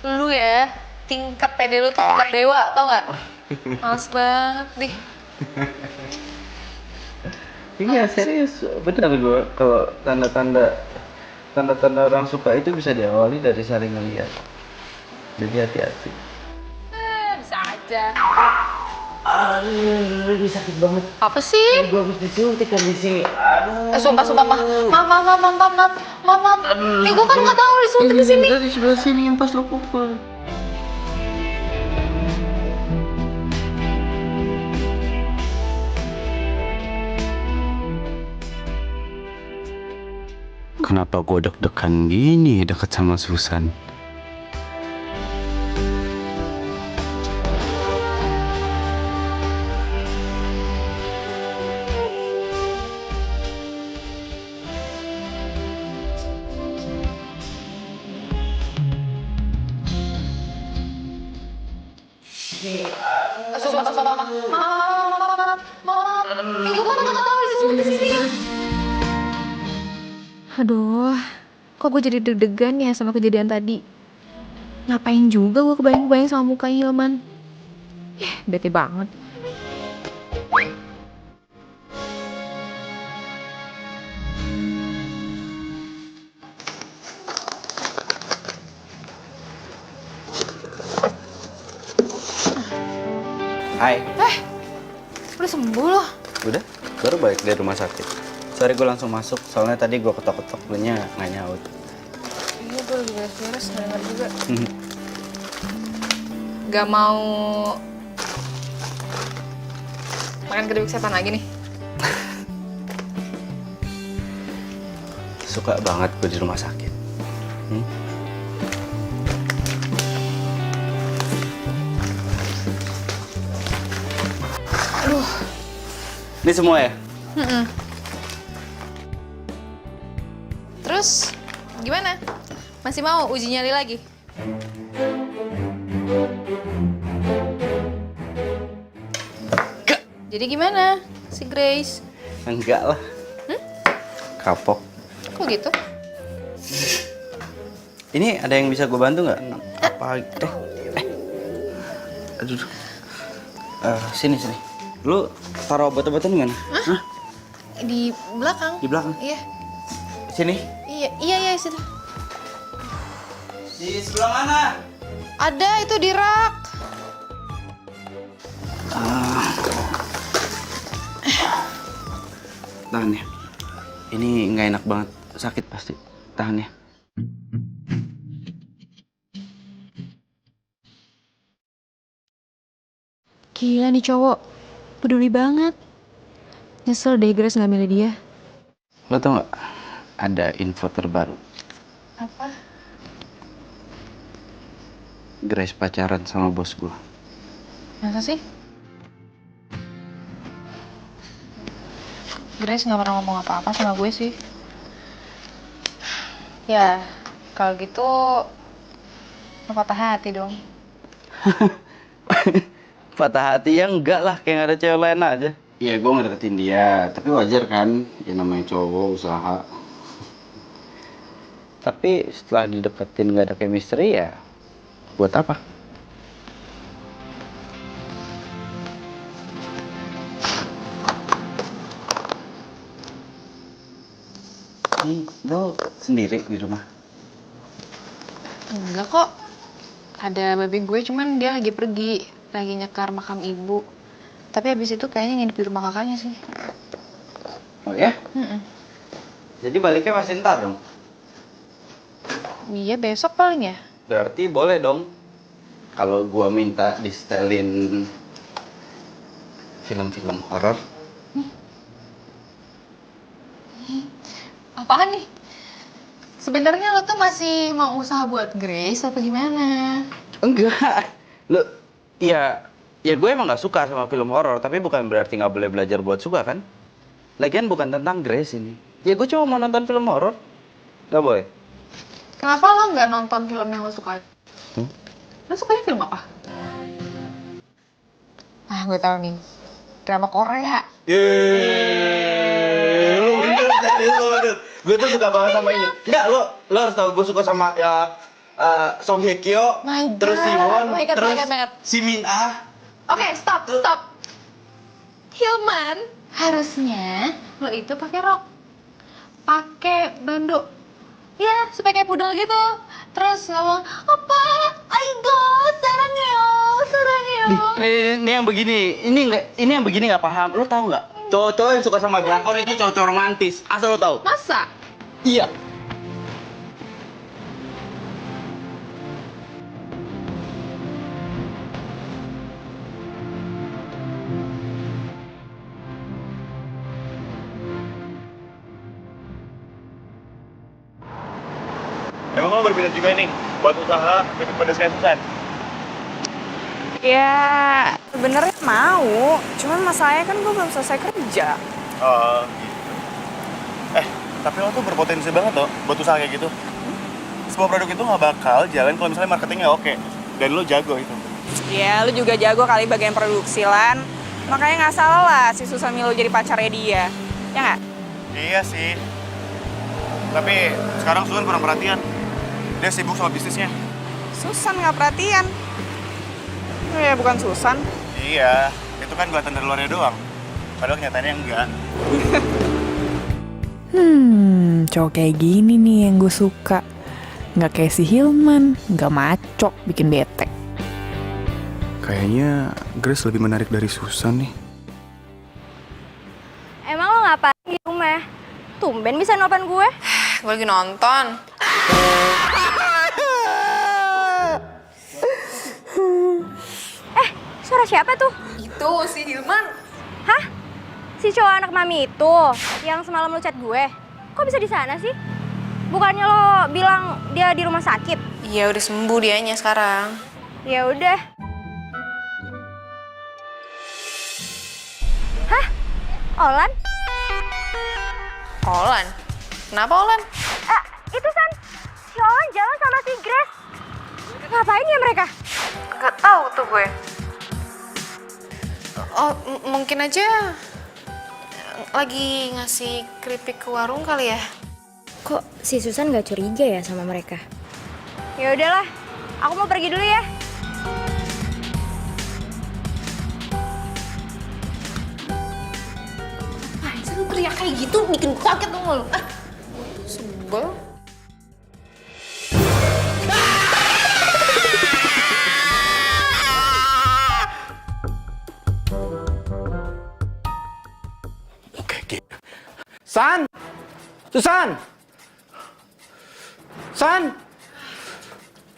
H: Lu ya, tingkat pede lu tuh tingkat dewa, tau gak? Males banget deh.
D: Iya serius, benar gue. Kalau tanda-tanda orang suka itu bisa diawali dari saling ngeliat. Jadi hati-hati.
H: Bisa aja.
D: Aduh, ini sakit banget.
H: Apa sih?
D: Gue habis disuntik kan di sini. Aduh.
H: Sumpah, maaf. Nih gue kan nggak tahu disuntik di sini.
D: Dari sebelah sini yang pas lo pukul. Kenapa gue deg-degan gini deket sama Susan?
H: Maaf. Nih gue kan nggak tahu disuntik di sini.
G: Aduh, kok gue jadi deg-degan ya sama kejadian tadi. Ngapain juga gue kebayang-bayang sama muka Hilman. Bete banget.
D: Hai.
H: Udah sembuh loh.
D: Udah? Baru balik dari rumah sakit. Sorry gue langsung masuk, soalnya tadi gue ketok-ketok nya nggak nyaut.
H: Iya, gue lagi beres-beres, denger juga. Gak mau makan keripik setan lagi nih?
D: Suka banget gue di rumah sakit.
H: Aduh.
D: Ini semua ya?
H: Terus gimana? Masih mau uji nyali lagi?
D: Enggak.
H: Jadi gimana si Grace?
D: Enggak lah. Kapok.
H: Kok gitu?
D: Ini ada yang bisa gue bantu nggak? Apa? Aduh. Sini. Lu taruh obat-obatan di mana? Hah?
H: Di belakang.
D: Di belakang?
H: Iya.
D: Sini.
H: Iya, situ.
D: Di sebelah mana?
H: Ada itu di rak.
D: Tahan ya. Ini nggak enak banget, sakit pasti. Tahan ya.
L: Gila nih cowok, peduli banget. Nyesel deh Grace nggak milih dia.
D: Lo tau nggak? Ada info terbaru.
H: Apa?
D: Grace pacaran sama bos gue.
H: Masa sih? Grace nggak pernah ngomong apa-apa sama gue sih. Ya, kalau gitu lo patah hati dong.
D: Patah hati ya enggak lah, kayak nggak ada cewek lain aja. Iya, gue ngedeketin dia, tapi wajar kan, ya namanya cowok usaha. Tapi setelah dideketin nggak ada chemistry ya, buat apa? Nih, lo sendiri di rumah?
H: Enggak kok. Ada babi gue, cuman dia lagi pergi. Lagi nyekar makam ibu. Tapi habis itu kayaknya nginep di rumah kakaknya sih.
D: Oh ya?
H: Mm-mm.
D: Jadi baliknya masih ntar dong?
H: Iya, besok paling ya.
D: Berarti boleh dong kalau gua minta di-setelin film-film horor.
H: Apaan nih? Sebenarnya lo tuh masih mau usaha buat Grace apa gimana?
D: Enggak. Lo ya gue emang nggak suka sama film horor, tapi bukan berarti nggak boleh belajar buat suka kan? Lagian bukan tentang Grace ini. Ya gue cuma mau nonton film horor. Nggak boleh.
H: Kenapa lo nggak nonton film yang lo suka? Lo sukanya film apa? Ah, gue tahu nih. Drama Korea.
D: Yeay, lu bener dari lu bener. Gue tuh suka banget sama ini. Enggak, lo harus tahu gue suka sama ya Song Hye Kyo, terus Siwon, terus Si Min Ah.
H: Oke, stop. Hilman, harusnya lo itu pakai rok. Pakai bando. Ya, supaya kayak pudel gitu. Terus ngomong, "Apa? Aigo, sarang yo."
D: Ini yang begini, ini yang begini nggak paham. Lo tahu nggak? Cowok-cowok yang suka sama drakor itu cowok-cowok romantis. Asal lo tahu?
H: Masa?
D: Iya.
F: Emang lo berminat juga nih buat usaha keripik pedas kayak Susan?
G: Ya, sebenarnya mau. Cuman masalahnya kan gue belum selesai kerja.
F: Oh, gitu. Tapi lo tuh berpotensi banget loh buat usaha kayak gitu. Sebuah produk itu nggak bakal jalan kalau misalnya marketingnya oke. Dan lo jago itu.
G: Ya, lu juga jago kali bagian produksi, Lan. Makanya nggak salah lah si Susan Milo jadi pacarnya dia. Ya nggak?
F: Iya sih. Tapi sekarang Susan kurang perhatian. Dia sibuk sama bisnisnya.
G: Susan nggak perhatian. Oh ya, bukan Susan.
F: Iya, itu kan kelihatan dari luarnya doang. Padahal kenyataannya enggak.
M: Cowok kayak gini nih yang gue suka. Nggak kayak si Hilman, nggak maco, bikin bete.
F: Kayaknya Grace lebih menarik dari Susan nih.
B: Emang lo ngapain di rumah? Tumben bisa nelfon gue.
H: Gue lagi nonton.
B: Suara siapa tuh?
H: Itu si Hilman.
B: Hah? Si cowok anak mami itu yang semalam lu chat gue. Kok bisa di sana sih? Bukannya lo bilang dia di rumah sakit?
H: Iya, udah sembuh dianya sekarang.
B: Ya udah. Hah? Olan?
H: Olan? Kenapa Olan?
B: Itu San. Si Olan jalan sama si Grace. Ngapain ya mereka?
H: Gak tahu tuh gue. Oh, mungkin aja lagi ngasih keripik ke warung kali ya.
B: Kok si Susan gak curiga ya sama mereka? Ya udahlah, aku mau pergi dulu ya.
H: Apaan sih lu teriak kayak gitu, bikin gue kaget dong lu. Sebel.
F: San!
E: Susan! San!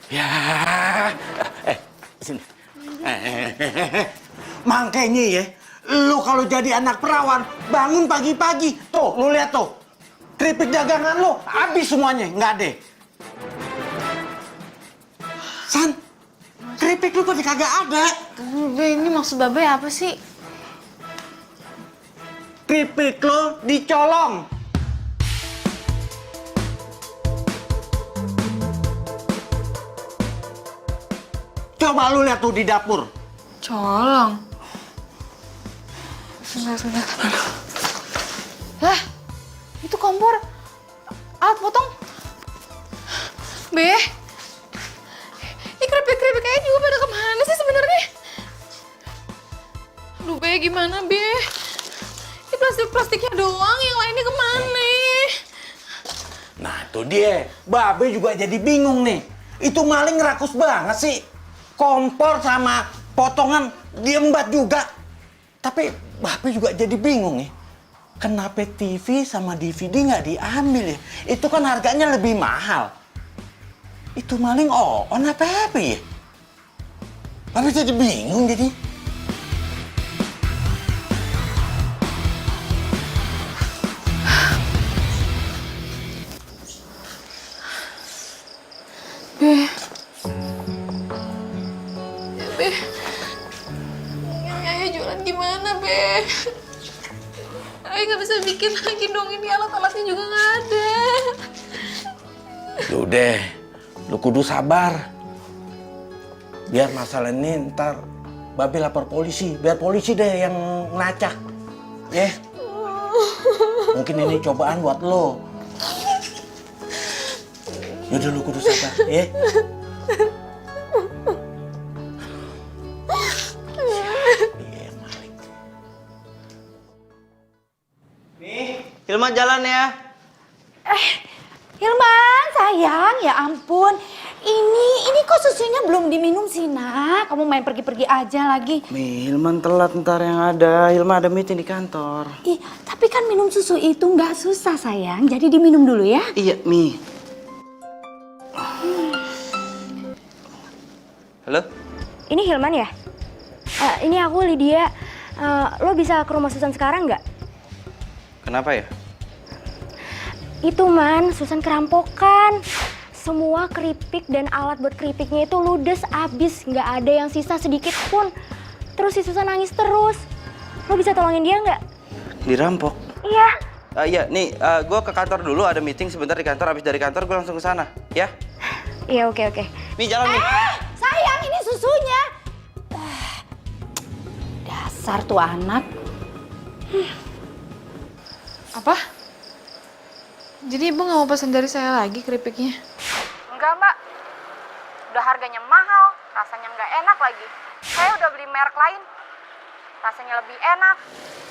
E: Ya, sini. Makanya ya, lu kalau jadi anak perawan, bangun pagi-pagi. Tuh, lu lihat tuh. Keripik dagangan lu, habis semuanya, nggak ada. San, keripik lu pada kagak ada.
H: Be, ini maksud Babe apa sih?
E: Keripik lu dicolong. Coba lu lihat tuh di dapur.
H: Colong. Sebentar. Lah, itu kompor. Alat potong. Be, ini keripik-keripik kayaknya juga pada kemana sih sebenarnya? Aduh, Be, gimana, Be? Ini plastik-plastiknya doang, yang lainnya kemana?
E: Nah, itu dia. Babe juga jadi bingung nih. Itu maling rakus banget sih. Kompor sama potongan diembat juga. Tapi Babe juga jadi bingung nih. Kenapa TV sama DVD nggak diambil ya? Itu kan harganya lebih mahal. Itu maling on apa ya? Babe jadi bingung jadi.
H: Be. Be. Ayah jualan gimana, Be? Ayah nggak bisa bikin lagi dong, ini alat-alatnya juga nggak ada.
E: Udah, lu kudu sabar. Biar masalah ini ntar Babe lapor polisi, biar polisi deh yang ngelacak. Ya. Mungkin ini cobaan buat lo. Yaudah lu kudu sabar, ya.
D: Nih, Hilman jalan ya.
B: Hilman, sayang, ya ampun. Ini kok susunya belum diminum sih, Nak? Kamu main pergi-pergi aja lagi.
D: Mi, Hilman telat ntar yang ada. Hilman ada meeting di kantor.
B: Ih, tapi kan minum susu itu nggak susah, sayang. Jadi diminum dulu ya.
D: Iya, Mi. Halo?
L: Ini Hilman ya? Ini aku Lydia. Lo bisa ke rumah Susan sekarang nggak?
D: Kenapa ya?
L: Itu Man, Susan kerampokan. Semua keripik dan alat buat keripiknya itu ludes abis. Nggak ada yang sisa sedikit pun. Terus si Susan nangis terus. Lo bisa tolongin dia nggak?
D: Dirampok?
L: Iya.
D: Iya, nih gue ke kantor dulu, ada meeting sebentar di kantor. Habis dari kantor gue langsung ke sana, ya?
L: Iya, oke.
D: Mi, jalan, Mi.
B: Sayang, ini susunya. Dasar tuh anak.
H: Apa? Jadi ibu nggak mau pesan dari saya lagi keripiknya?
G: Enggak, Mbak. Udah harganya mahal, rasanya nggak enak lagi. Saya udah beli merek lain. Rasanya lebih enak,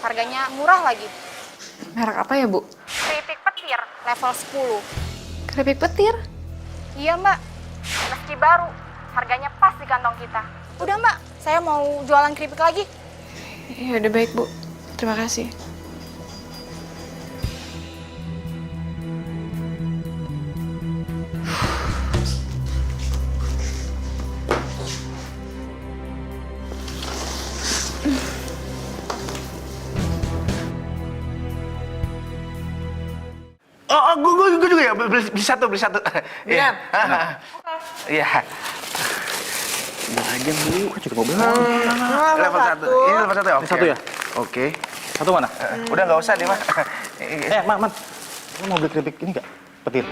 G: harganya murah lagi.
H: Merek apa ya, Bu?
G: Keripik petir level 10.
H: Keripik petir?
G: Iya, Mbak. Meski baru, harganya pas di kantong kita. Udah, Mbak, saya mau jualan keripik lagi.
H: Ya udah baik, Bu. Terima kasih.
C: Gue juga ya, beli satu. Iya. Iya.
D: Udah aja beli. Kok cukup beli?
C: Level 1. Ini level 1 ya? Oke.
J: Satu ya?
C: Oke.
J: Satu mana?
C: Udah nggak usah deh, Mas.
J: Man. Lo mau beli keripik ini nggak? Petir.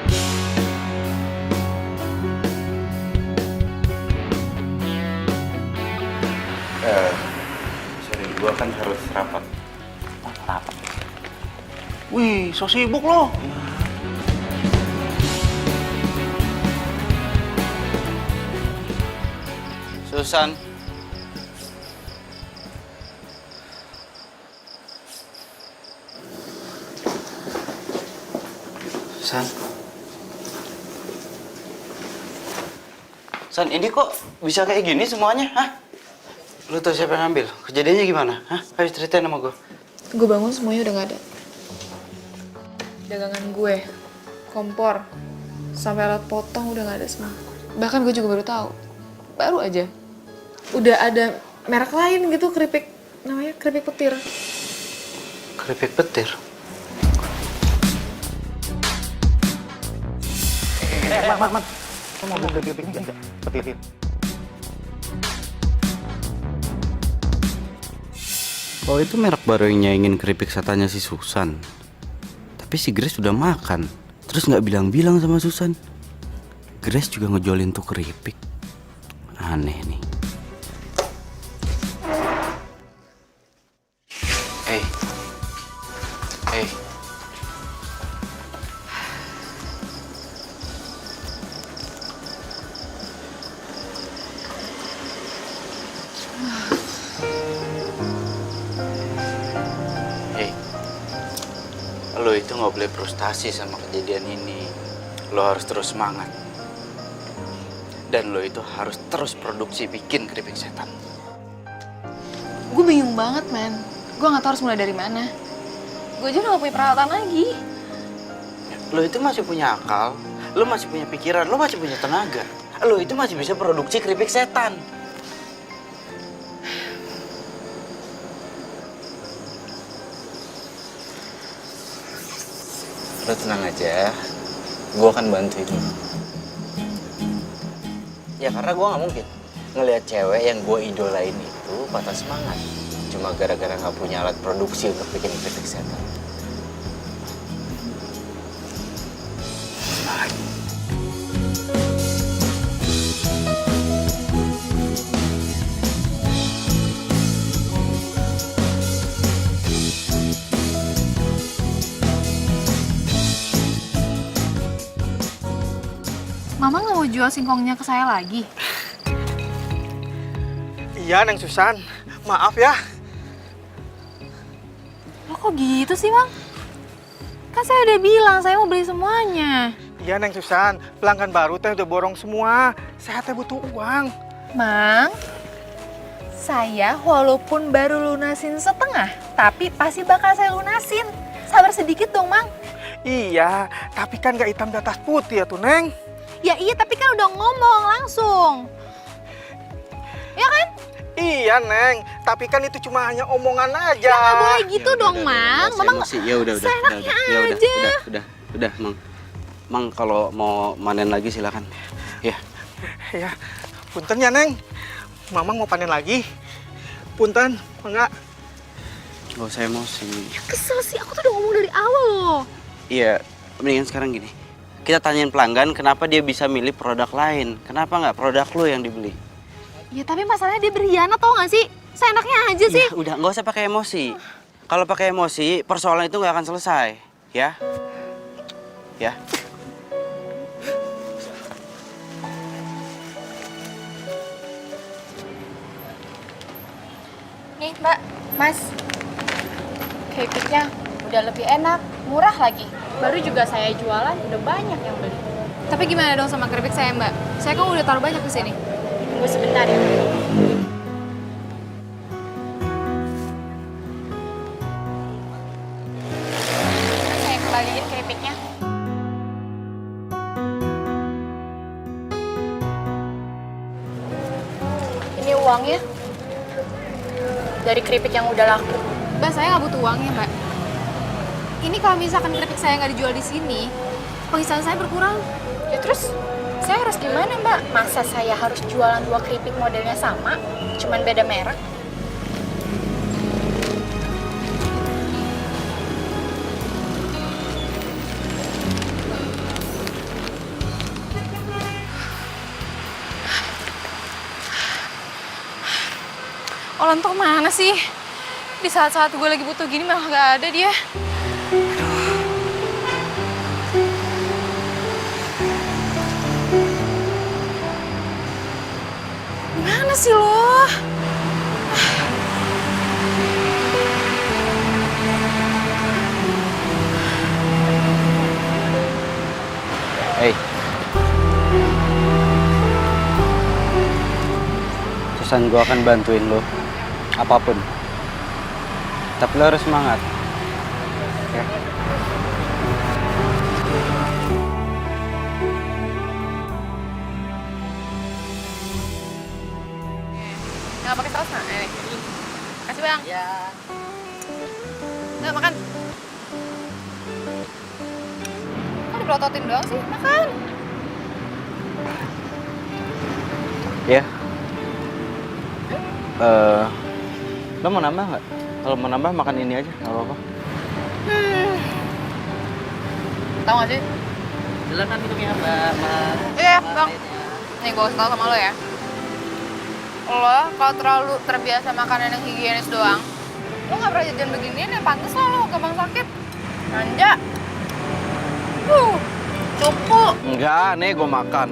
D: Sorry, gue kan harus rapat.
J: Rapat.
C: Wih, so sibuk lo.
D: Susan. San, ini kok bisa kayak gini semuanya, hah? Lu tau siapa yang ngambil? Kejadiannya gimana? Hah? Ayo ceritain sama gue.
H: Gue bangun semuanya udah nggak ada. dagangan gue, kompor, sampai alat potong udah nggak ada semua. Bahkan gue juga baru aja, udah ada merek lain gitu keripik, namanya keripik petir.
E: Keripik petir?
C: Man. Lo mau beli keripik petir?
D: Oh itu merek baru yang nyaingin keripik setannya si Susan. Tapi si Grace udah makan, terus nggak bilang-bilang sama Susan. Grace juga ngejolin tuh keripik. Aneh nih. Hey. Lo itu nggak boleh frustasi sama kejadian ini. Lo harus terus semangat. Dan lo itu harus terus produksi bikin keripik setan.
H: Gue bingung banget, man. Gue nggak tahu harus mulai dari mana. Gue aja udah gak punya peralatan lagi.
D: Lo itu masih punya akal, lo masih punya pikiran, lo masih punya tenaga. Lo itu masih bisa produksi keripik setan. Lo tenang aja, gue akan bantuin lo. Ya karena gue gak mungkin ngelihat cewek yang gue idolain itu patah semangat cuma gara-gara gak punya alat produksi untuk bikin keripik setan. Semangat.
H: Mama nggak mau jual singkongnya ke saya lagi?
A: Iya, Neng Susan. Maaf ya.
H: Lo kok gitu sih, Mang? Kan saya udah bilang saya mau beli semuanya.
A: Iya, Neng Susan. Pelanggan baru teh udah borong semua. Saya teh butuh uang.
H: Mang, saya walaupun baru lunasin setengah, tapi pasti bakal saya lunasin. Sabar sedikit dong, Mang.
A: Iya, tapi kan gak hitam di atas putih ya tuh, Neng.
H: Ya iya, tapi kan udah ngomong langsung. Ya kan?
A: Iya, Neng. Tapi kan itu cuma hanya omongan aja.
H: Ya nggak boleh gitu dong, Mang. Mamang
D: Ya udah.
H: seenaknya aja.
D: Udah, Mang. Mang kalau mau manen lagi silakan. Ya.
A: Ya, punten ya, Neng. Mamang mau panen lagi. Punten, enggak.
D: Gak usah emosi.
H: Kesel sih, aku tuh udah ngomong dari awal loh.
D: Iya, mendingan sekarang gini. Kita tanyain pelanggan kenapa dia bisa milih produk lain. Kenapa nggak produk lo yang dibeli?
H: Ya tapi masalahnya dia berkhianat, tau gak sih? Seenaknya aja sih.
D: Ya, udah, nggak usah pakai emosi. Kalau pakai emosi, persoalan itu nggak akan selesai. Ya? Ya?
L: Nih Mbak, Mas. Keripiknya udah lebih enak, murah lagi. Baru juga saya jualan, udah banyak yang beli.
H: Tapi gimana dong sama keripik saya, Mbak? Saya kan udah taruh banyak ke sini.
L: Tunggu sebentar ya. Saya kembaliin keripiknya. Ini uangnya. Dari keripik yang udah laku.
H: Mbak, saya nggak butuh uangnya, Mbak. Ini kalau misalkan keripik saya nggak dijual di sini, penghasilan saya berkurang.
L: Ya terus, saya harus gimana Mbak? Masa saya harus jualan 2 keripik modelnya sama, cuman beda merek?
H: Olan tuh mana sih? Di saat-saat gue lagi butuh gini malah nggak ada dia. Gimana sih lo?
D: Hey. Susan, gue akan bantuin lo. Apapun. Tapi lo harus semangat. Ya.
H: sayang. Nah, makan. Kok dipelototin doang sih? Makan.
D: Ya. Lo mau nambah nggak? Kalau mau nambah makan ini aja, nggak apa-apa.
H: Tahu nggak sih?
E: Silakan minumnya, Mbak.
H: Iya, Bang. Nih, gue kasih tau sama lo ya. Lo kalau terlalu terbiasa makanan yang higienis doang, lo nggak pernah jajan beginian ya, pantes lo gampang sakit. Manja. Cupu.
D: Enggak, nih gue makan.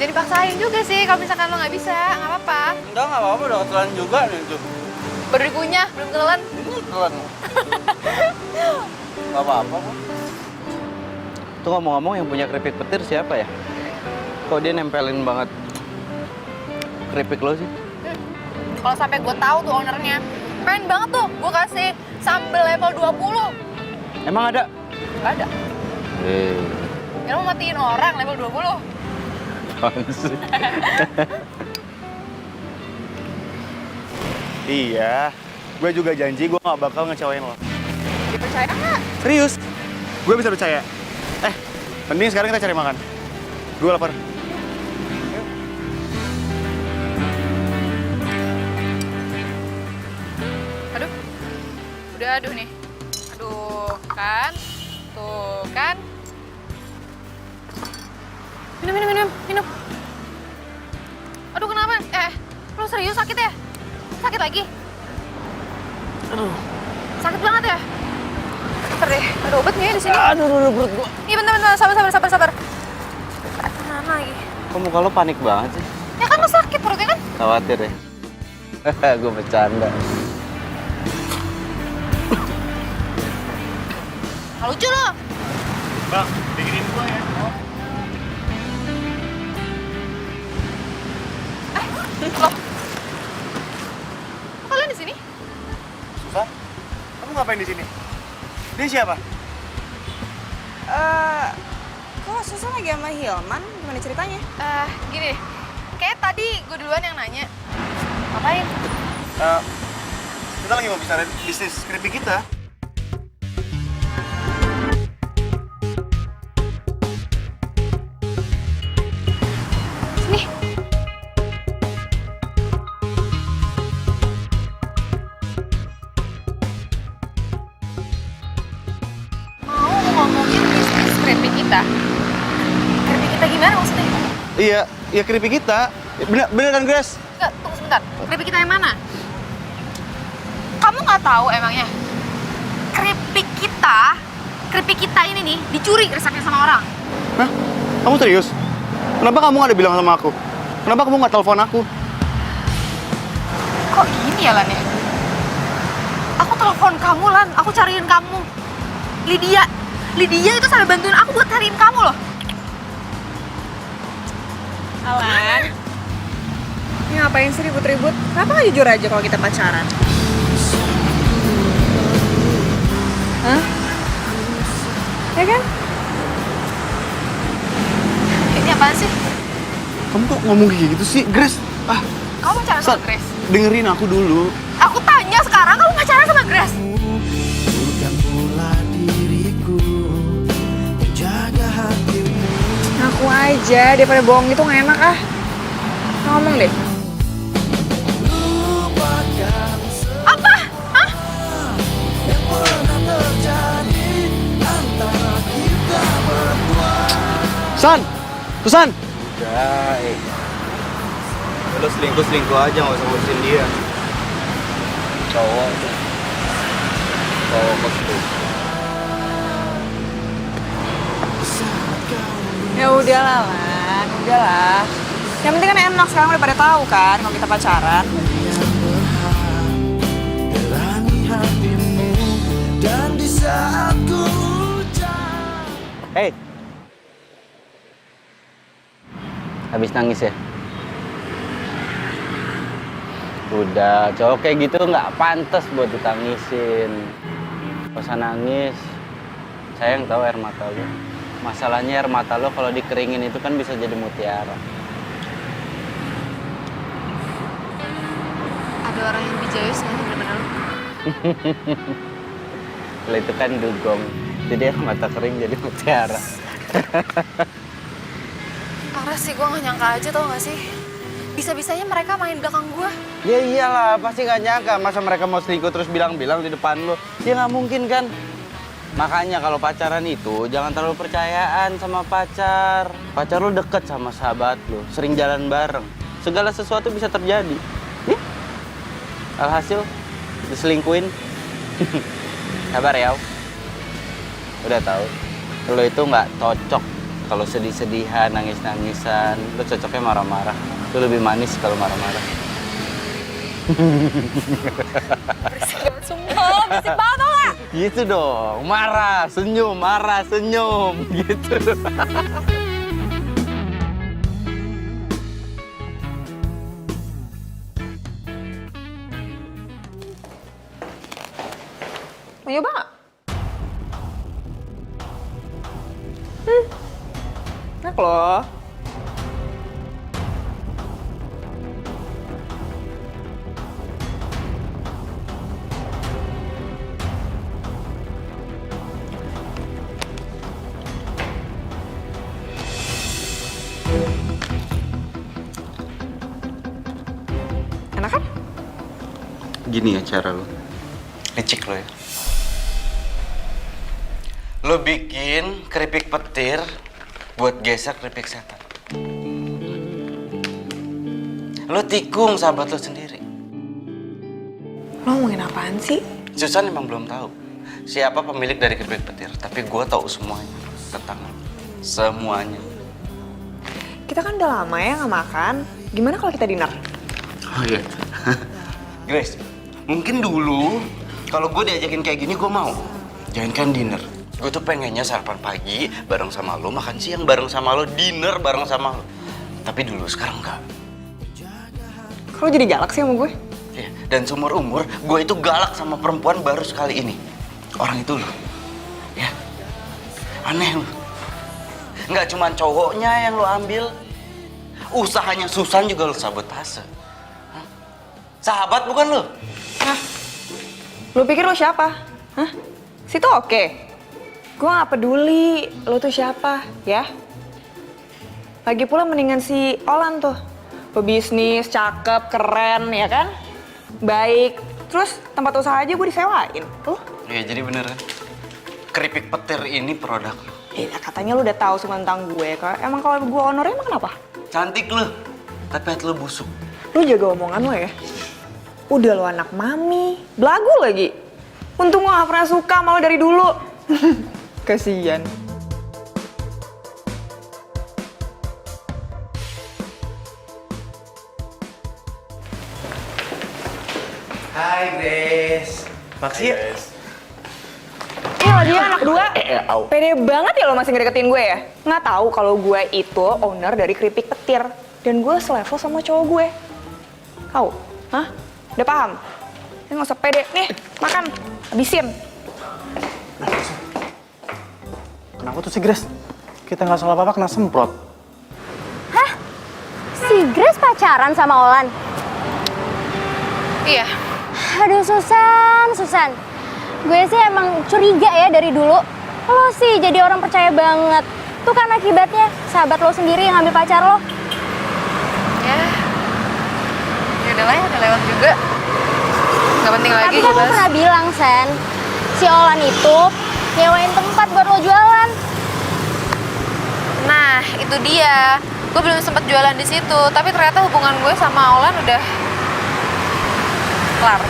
H: Jadi paksain juga sih kalau misalkan lo nggak bisa, nggak apa-apa.
E: Enggak apa-apa, udah ketelan juga nih tuh.
H: Baru dikunyah, belum ketelan.
E: Ketelan. Nggak apa-apa kok.
D: Tuh ngomong-ngomong yang punya keripik petir siapa ya? Kok dia nempelin banget keripik lo sih?
H: Kalau sampai gue tahu tuh ownernya, pengen banget tuh gue kasih sambal level 20.
D: Emang ada?
H: Gak ada. Ya lo mau matiin orang level 20?
D: Apaan sih?
F: Iya, gue juga janji gue gak bakal ngecewain lo.
H: Dipercaya nggak?
F: Serius, gue bisa percaya. Mending sekarang kita cari makan. Gue lapar.
H: Aduh, udah aduh nih. Aduh, kan? Tuh, kan? Minum. Aduh, kenapa? Lo serius sakit ya? Sakit lagi? Aduh, sakit banget ya? Bentar deh, ada obat nggak ya di sini?
D: Aduh, perut gua.
H: Iya, bentar, sabar. Mana lagi?
D: Kok muka lo panik banget sih?
H: Ya kan lo sakit perutnya kan?
D: Khawatir ya? Gue bercanda.
H: Nggak lucu lo.
F: Bang, bikinin gue ya.
H: Loh. Kok kalian di sini?
F: Susan, kamu ngapain di sini? Dia siapa?
G: Kok Susan lagi sama Hilman? Gimana ceritanya?
H: Gini, kayak tadi gue duluan yang nanya. Ngapain?
F: Kita lagi mau bicara bisnis keripik kita.
H: Sini. Mau ngomongin bisnis keripik kita? Keripik kita gimana maksudnya?
F: Iya keripik kita. Bener kan, Grace?
H: Enggak, tunggu sebentar. Keripik kita yang mana? Kamu nggak tahu emangnya? Keripik kita ini nih dicuri resepnya sama orang.
F: Hah? Kamu serius? Kenapa kamu nggak ada bilang sama aku? Kenapa kamu nggak telepon aku?
H: Kok gini ya, Lan ya? Aku telepon kamu, Lan. Aku cariin kamu. Lydia itu sampai bantuin aku buat cariin kamu loh.
G: Alan, ini ngapain sih ribut-ribut? Kenapa nggak jujur aja kalau kita pacaran? Hah? Ya kan?
H: Ini apaan sih?
F: Kamu kok ngomong kayak gitu sih, Grace?
H: Kamu pacaran sama Grace?
F: Dengerin aku dulu.
H: Aku tanya sekarang, kamu pacaran sama Grace?
K: Bukan pula diriku jaga hatimu.
G: Ngaku aja, daripada bohong itu nggak enak ah. Ngomong deh.
K: Lupakan
H: Apa? Hah?
K: yang pernah terjadi antara kita berdua.
F: Susan!
D: Udah, lo selingkuh aja, nggak usah ngurusin dia. Cowok tuh. Cowok kostum.
G: Ya udahlah, Lan. Udahlah. Yang penting kan enak sekarang udah pada tahu kan kalau kita pacaran.
K: Terangi hatimu dan di saat ku hujan.
D: Hey. Habis nangis ya? Udah, cowok kayak gitu nggak pantas buat ditangisin. Gak usah nangis. Sayang tahu air mata lo. Masalahnya air mata lo kalau dikeringin itu kan bisa jadi mutiara.
H: Ada orang yang bijayus nggak sih bener-bener lu?
D: Kalau itu kan dugong, jadi aku mata kering jadi mutiara.
H: Parah sih, gue gak nyangka aja tau gak sih? Bisa-bisanya mereka main belakang gue.
D: Ya iyalah, pasti gak nyangka. Masa mereka mau selingkuh terus bilang-bilang di depan lo? Ya nggak mungkin kan? Makanya kalau pacaran itu jangan terlalu percayaan sama pacar. Pacar lo deket sama sahabat lo, sering jalan bareng. Segala sesuatu bisa terjadi. Nih, alhasil diselingkuin. Kabar ya? Udah tahu. Lo itu nggak cocok kalau sedih-sedihan, nangis-nangisan. Lo cocoknya marah-marah. Lo lebih manis kalau marah-marah.
H: Berisik banget, sumpah. Berisik banget tau gak?
D: Gitu dong, marah, senyum, gitu.
G: Mau nyoba nggak? Enak loh. Enak kan?
D: Gini ya cara lo. Licik lo ya. Lo bikin keripik petir buat geser keripik setan. Lo tikung sahabat lo sendiri.
G: Lo ngomongin apaan sih?
D: Susan emang belum tahu siapa pemilik dari keripik petir, tapi gue tahu semuanya tentang lo. Semuanya.
G: Kita kan udah lama ya nggak makan. Gimana kalau kita dinner?
D: Oh iya. Grace, mungkin dulu kalau gue diajakin kayak gini gue mau. Jangan kan dinner. Gue tuh pengennya sarapan pagi bareng sama lo, makan siang bareng sama lo, dinner bareng sama lo. Tapi dulu, sekarang enggak.
G: Kalau jadi galak sih sama gue?
D: Iya, dan seumur umur gue itu galak sama perempuan baru sekali ini. Orang itu lo. Ya, aneh lo. Nggak cuma cowoknya yang lo ambil, usahanya Susan juga lo sabotase. Hah? Sahabat bukan lo?
G: Hah? Lo pikir lo siapa? Hah? Situ oke. Gue gak peduli lo tuh siapa, ya. Lagi pula mendingan si Olan tuh. Pebisnis, cakep, keren, ya kan? Baik. Terus tempat usaha aja gue disewain. Tuh.
D: Iya, jadi bener kan? Keripik petir ini produk lo.
G: Ya katanya lo udah tahu semua tentang gue. Emang kalau gue honornya emang kenapa?
D: Cantik lo, tapi hati lo busuk.
G: Lo jaga omongan lo ya. Udah lo anak mami, belagu lagi. Untung gue gak pernah suka sama lo dari dulu. Kasian.
C: Hai Grace.
F: Makasih ya.
G: Iya dia anak dua. Pede banget ya lo masih ngedeketin gue ya? Nggak tahu kalau gue itu owner dari keripik petir. Dan gue selevel sama cowok gue. Tahu? Hah? Udah paham? Ini nggak usah pede. Nih, makan. Habisin.
F: Kenapa tuh si Grace? Kita nggak salah apa-apa kena semprot.
L: Hah? Si Grace pacaran sama Olan?
H: Iya.
L: Aduh Susan. Gue sih emang curiga ya dari dulu. Lo sih jadi orang percaya banget. Tuh kan akibatnya sahabat lo sendiri yang ambil pacar lo.
H: Ya udahlah ya, udah lewat juga. Gak penting lagi.
L: Tapi kan lo pernah bilang, Sen, si Olan itu nyewain tempat buat lo jualan.
H: Nah, itu dia. Gue belum sempat jualan di situ, tapi ternyata hubungan gue sama Olan udah kelar.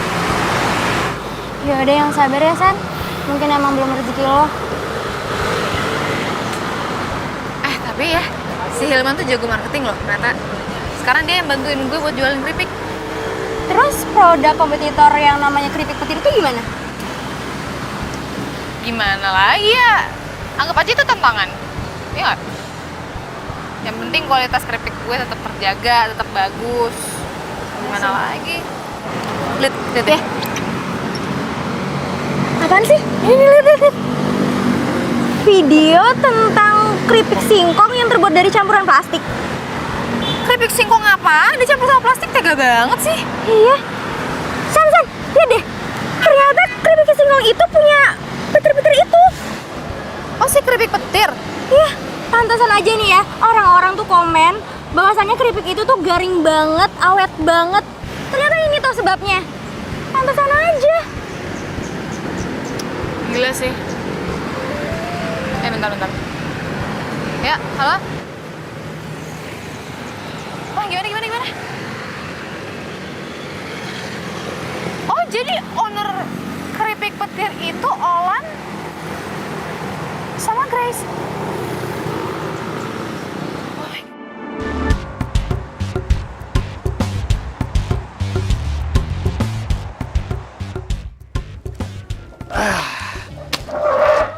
L: Ya udah yang sabar ya, San. Mungkin emang belum rezeki lo.
H: Tapi ya, si Hilman tuh jago marketing loh ternyata. Sekarang dia yang bantuin gue buat jualan keripik.
L: Terus produk kompetitor yang namanya keripik petir itu gimana?
H: Gimana lagi ya? Anggap aja itu tantangan. Iya nggak? Yang penting kualitas keripik gue tetap terjaga, tetap bagus. Gimana lagi? Lihat ya.
L: Apaan sih? Ini lihat. Video tentang keripik singkong yang terbuat dari campuran plastik.
H: Keripik singkong apa? Dicampur sama plastik, tega banget sih.
L: Iya. Lihat deh, ternyata keripik singkong itu punya petir-petir itu.
H: Oh, si keripik petir?
L: Iya, pantasan aja nih ya, orang-orang tuh komen bahwasannya keripik itu tuh garing banget, awet banget. Ternyata ini tuh sebabnya. Pantasan aja.
H: Gila sih. Bentar. Ya, halo? Oh, gimana? Oh, jadi owner keripik petir itu Olan sama Grace.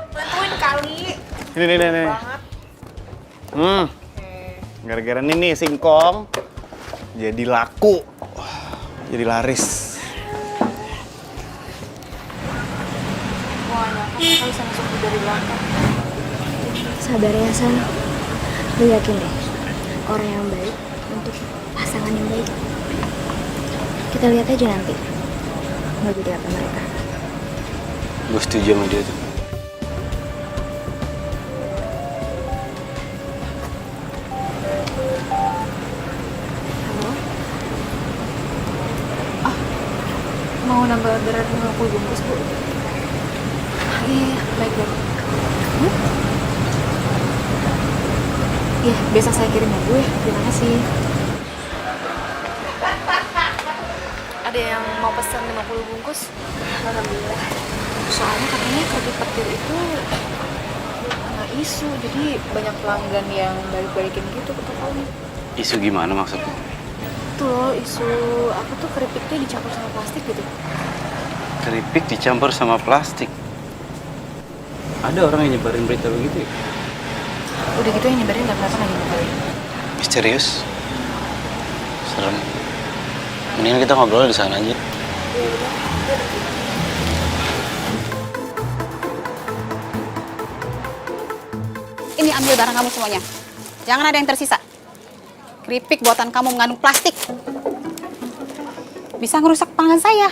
G: Bantuin kali.
F: Nih. Gara-gara ini nih singkong jadi laku, jadi laris.
L: Sabar ya, San. Lu yakin deh, orang yang baik untuk pasangan yang baik. Kita lihat aja nanti. Nggak jadi apa mereka.
D: Gue setuju sama dia tuh.
H: Mau nambah orderan 50 bungkus, Bu. Iya, baik. Iya, besok saya kirim ya, Bu ya. Terima kasih. Ada yang mau pesan 50 bungkus? Alhamdulillah. Soalnya katanya keripik petir itu kena isu, jadi banyak pelanggan yang balik-balikin gitu ke tokonya.
D: Isu gimana maksudnya?
H: Tuh loh, isu apa tuh keripiknya dicampur sama plastik gitu.
D: Keripik dicampur sama plastik. Ada orang yang nyebarin berita begitu ya?
H: Udah gitu yang nyebarin gak kelihatan lagi mukanya.
D: Misterius. Serem. Mendingan kita ngobrol di sana aja.
B: Ini ambil barang kamu semuanya. Jangan ada yang tersisa. Keripik buatan kamu mengandung plastik. Bisa ngerusak pelanggan saya.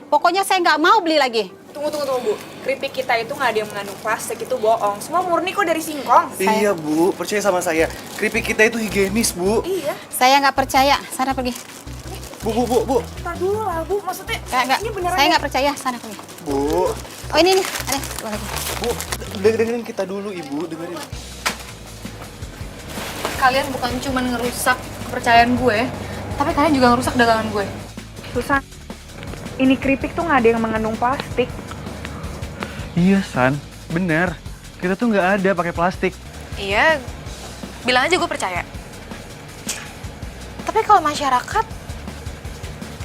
B: Pokoknya saya nggak mau beli lagi.
G: Tunggu, Bu. Keripik kita itu nggak ada yang mengandung plastik, itu bohong. Semua murni kok dari singkong.
F: Iya, Bu. Percaya sama saya. Keripik kita itu higienis, Bu.
G: Iya.
B: Saya nggak percaya. Sana pergi.
F: Bu.
G: Ntar dulu lah, Bu. Maksudnya,
B: Nggak.
G: ini beneran
B: Saya
G: ya?
B: nggak percaya. Sana pergi.
F: Bu.
B: Oh, ini. Ada. Dua lagi.
F: Bu, dengerin kita dulu, Ibu. Dengerin.
H: Kalian bukan cuma ngerusak kepercayaan gue, tapi kalian juga ngerusak dagangan gue.
G: Susan, ini keripik tuh nggak ada yang mengandung plastik.
F: Iya, San. Bener. Kita tuh nggak ada pakai plastik.
H: Iya, bilang aja gue percaya. Tapi kalau masyarakat,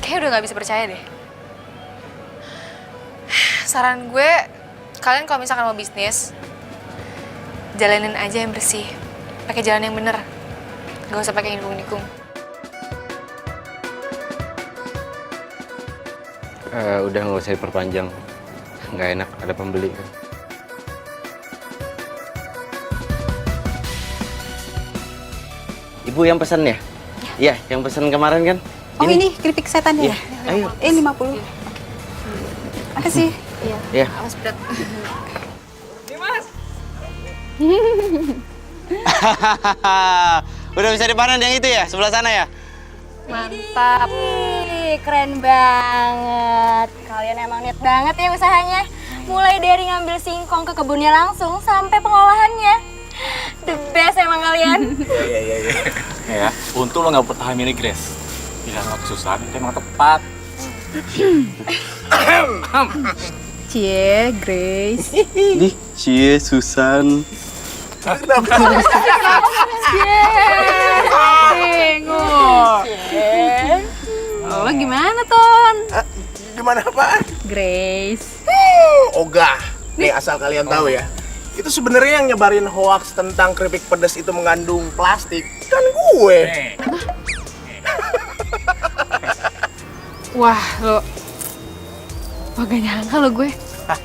H: kayaknya udah nggak bisa percaya deh. Saran gue, kalian kalau misalkan mau bisnis, jalanin aja yang bersih. Pakai jalan yang bener. Gak usah pakai nikung-nikung.
D: Udah nggak usah diperpanjang. Nggak enak ada pembeli kan. Ibu yang pesan ya? Iya, yang pesan kemarin kan?
B: Oh, ini keripik setan ya?
D: Iya, ayo.
B: 50. Makasih.
D: Iya.
H: Awas berat.
D: Udah bisa dipanen yang itu ya? Sebelah sana ya?
H: Mantap.
L: Ih, keren banget. Kalian emang niat banget ya usahanya. Mulai dari ngambil singkong ke kebunnya langsung sampai pengolahannya. The best emang kalian.
J: Iya. Ya, untung lo nggak bertahan milih Grace. Pilihan lo kesusahan itu emang tepat.
H: Cie, Grace.
D: Nih, cie Susan.
H: Oh, gimana, Ton?
C: Gimana apaan?
H: Grace.
C: Ogah. Nih asal kalian tahu ya. Itu sebenarnya yang nyebarin hoax tentang keripik pedas itu mengandung plastik kan gue.
H: Wah, lo. Wah, gak nyangka lo gue.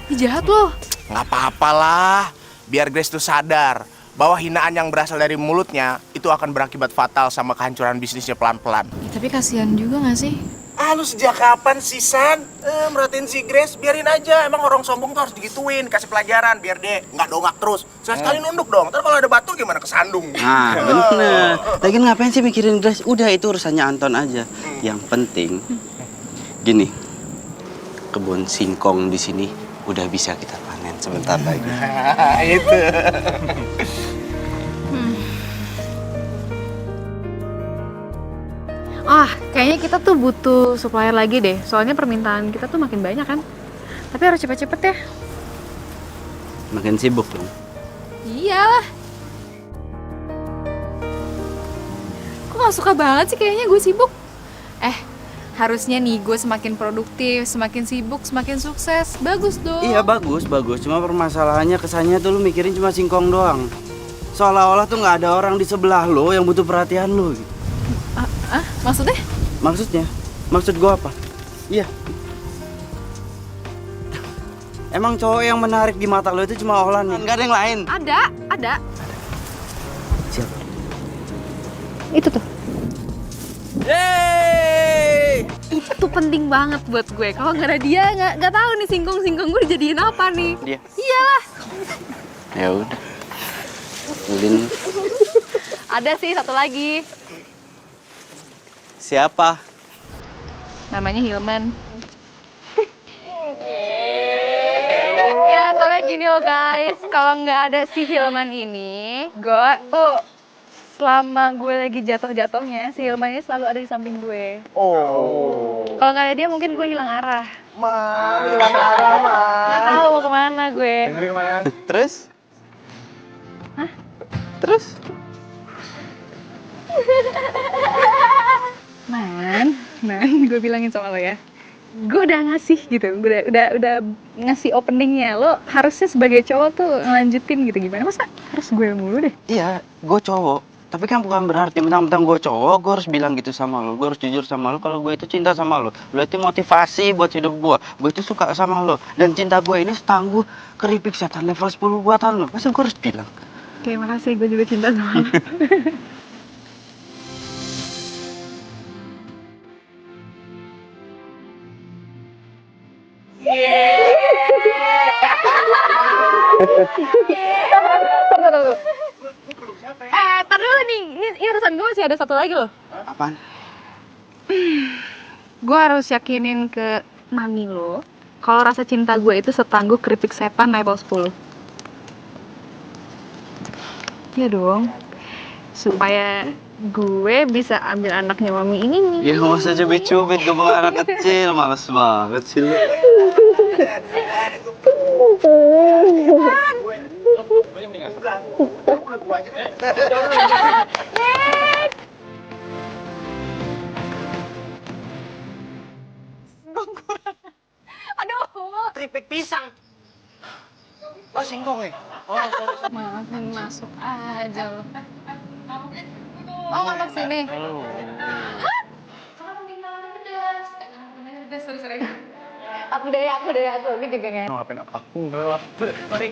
H: Ih, jahat lo.
C: Nggak apa-apalah. Biar Grace tuh sadar bahwa hinaan yang berasal dari mulutnya itu akan berakibat fatal sama kehancuran bisnisnya pelan-pelan.
H: Ya, tapi kasihan juga gak sih?
C: Ah, lu sejak kapan sih, San? Merhatiin si Grace, biarin aja. Emang orang sombong tuh harus digituin, kasih pelajaran biar dia nggak dongak terus. Sekali nunduk dong, ntar kalau ada batu gimana kesandung.
D: Nah, bener. Lagian ngapain sih mikirin Grace? Udah, itu urusannya Anton aja. Yang penting, gini, kebun singkong di sini udah bisa kita panen sebentar lagi.
C: Itu.
H: Kayaknya kita tuh butuh supplier lagi deh. Soalnya permintaan kita tuh makin banyak kan. Tapi harus cepet-cepet ya.
D: Makin sibuk dong.
H: Iyalah. Kok gak suka banget sih kayaknya gue sibuk? Harusnya nih gue semakin produktif, semakin sibuk, semakin sukses. Bagus dong.
D: Iya, bagus. Cuma permasalahannya kesannya tuh lu mikirin cuma singkong doang. Seolah-olah tuh nggak ada orang di sebelah lo yang butuh perhatian lo.
H: Maksudnya?
D: Maksud gua apa? Iya. Emang cowok yang menarik di mata lo itu cuma Ohlan, nggak ada yang lain?
H: Ada.
D: Siapa?
H: Itu tuh.
D: Yeay!
H: Itu penting banget buat gue. Kalau nggak ada dia, nggak tahu nih singkong gue dijadiin apa nih.
D: Dia.
H: Iyalah.
D: Ya udah. Ulin.
H: Ada sih satu lagi.
D: Siapa?
H: Namanya Hilman. Ya, soalnya gini loh guys, kalau nggak ada si Hilman ini, gue selama gue lagi jatuh-jatuhnya, si Hilman ini selalu ada di samping gue. Kalau nggak ada dia, mungkin gue hilang arah.
C: Hilang arah,
H: Nggak tahu mau kemana gue.
D: Terus? Terus?
H: Man, gue bilangin sama lo ya. Gue udah ngasih gitu, udah ngasih openingnya. Lo harusnya sebagai cowok tuh ngelanjutin gitu, gimana? Masa harus gue mulu deh?
D: Iya, gue cowok. Tapi kan bukan berarti mentang-mentang gue cowok, gue harus bilang gitu sama lo. Gue harus jujur sama lo kalau gue itu cinta sama lo. Lo itu motivasi buat hidup gue. Gue itu suka sama lo. Dan cinta gue ini setangguh keripik setan level 10 buatan lo. Masa gue harus bilang?
H: Oke, makasih. Gue juga cinta sama lo. Tunggu. Ntar dulu nih, ini urusan gue masih ada satu lagi loh.
D: Apaan?
H: Gue harus yakinin ke mami lo kalau rasa cinta gue itu setangguh keripik setan level 10. Iya dong. Supaya gue bisa ambil anaknya mami ini nih.
D: Ya nggak usah cubit-cubit, gue bukan anak kecil, males banget sih lu.
H: Aduh,
C: Keripik pisang. Oh, singkong nih.
H: maafin masuk aja lo. Oh, masuk sini. Hah? Sorry. Aku deh, aku juga nggak.
F: Ngapain aku? Enggak. Sorry.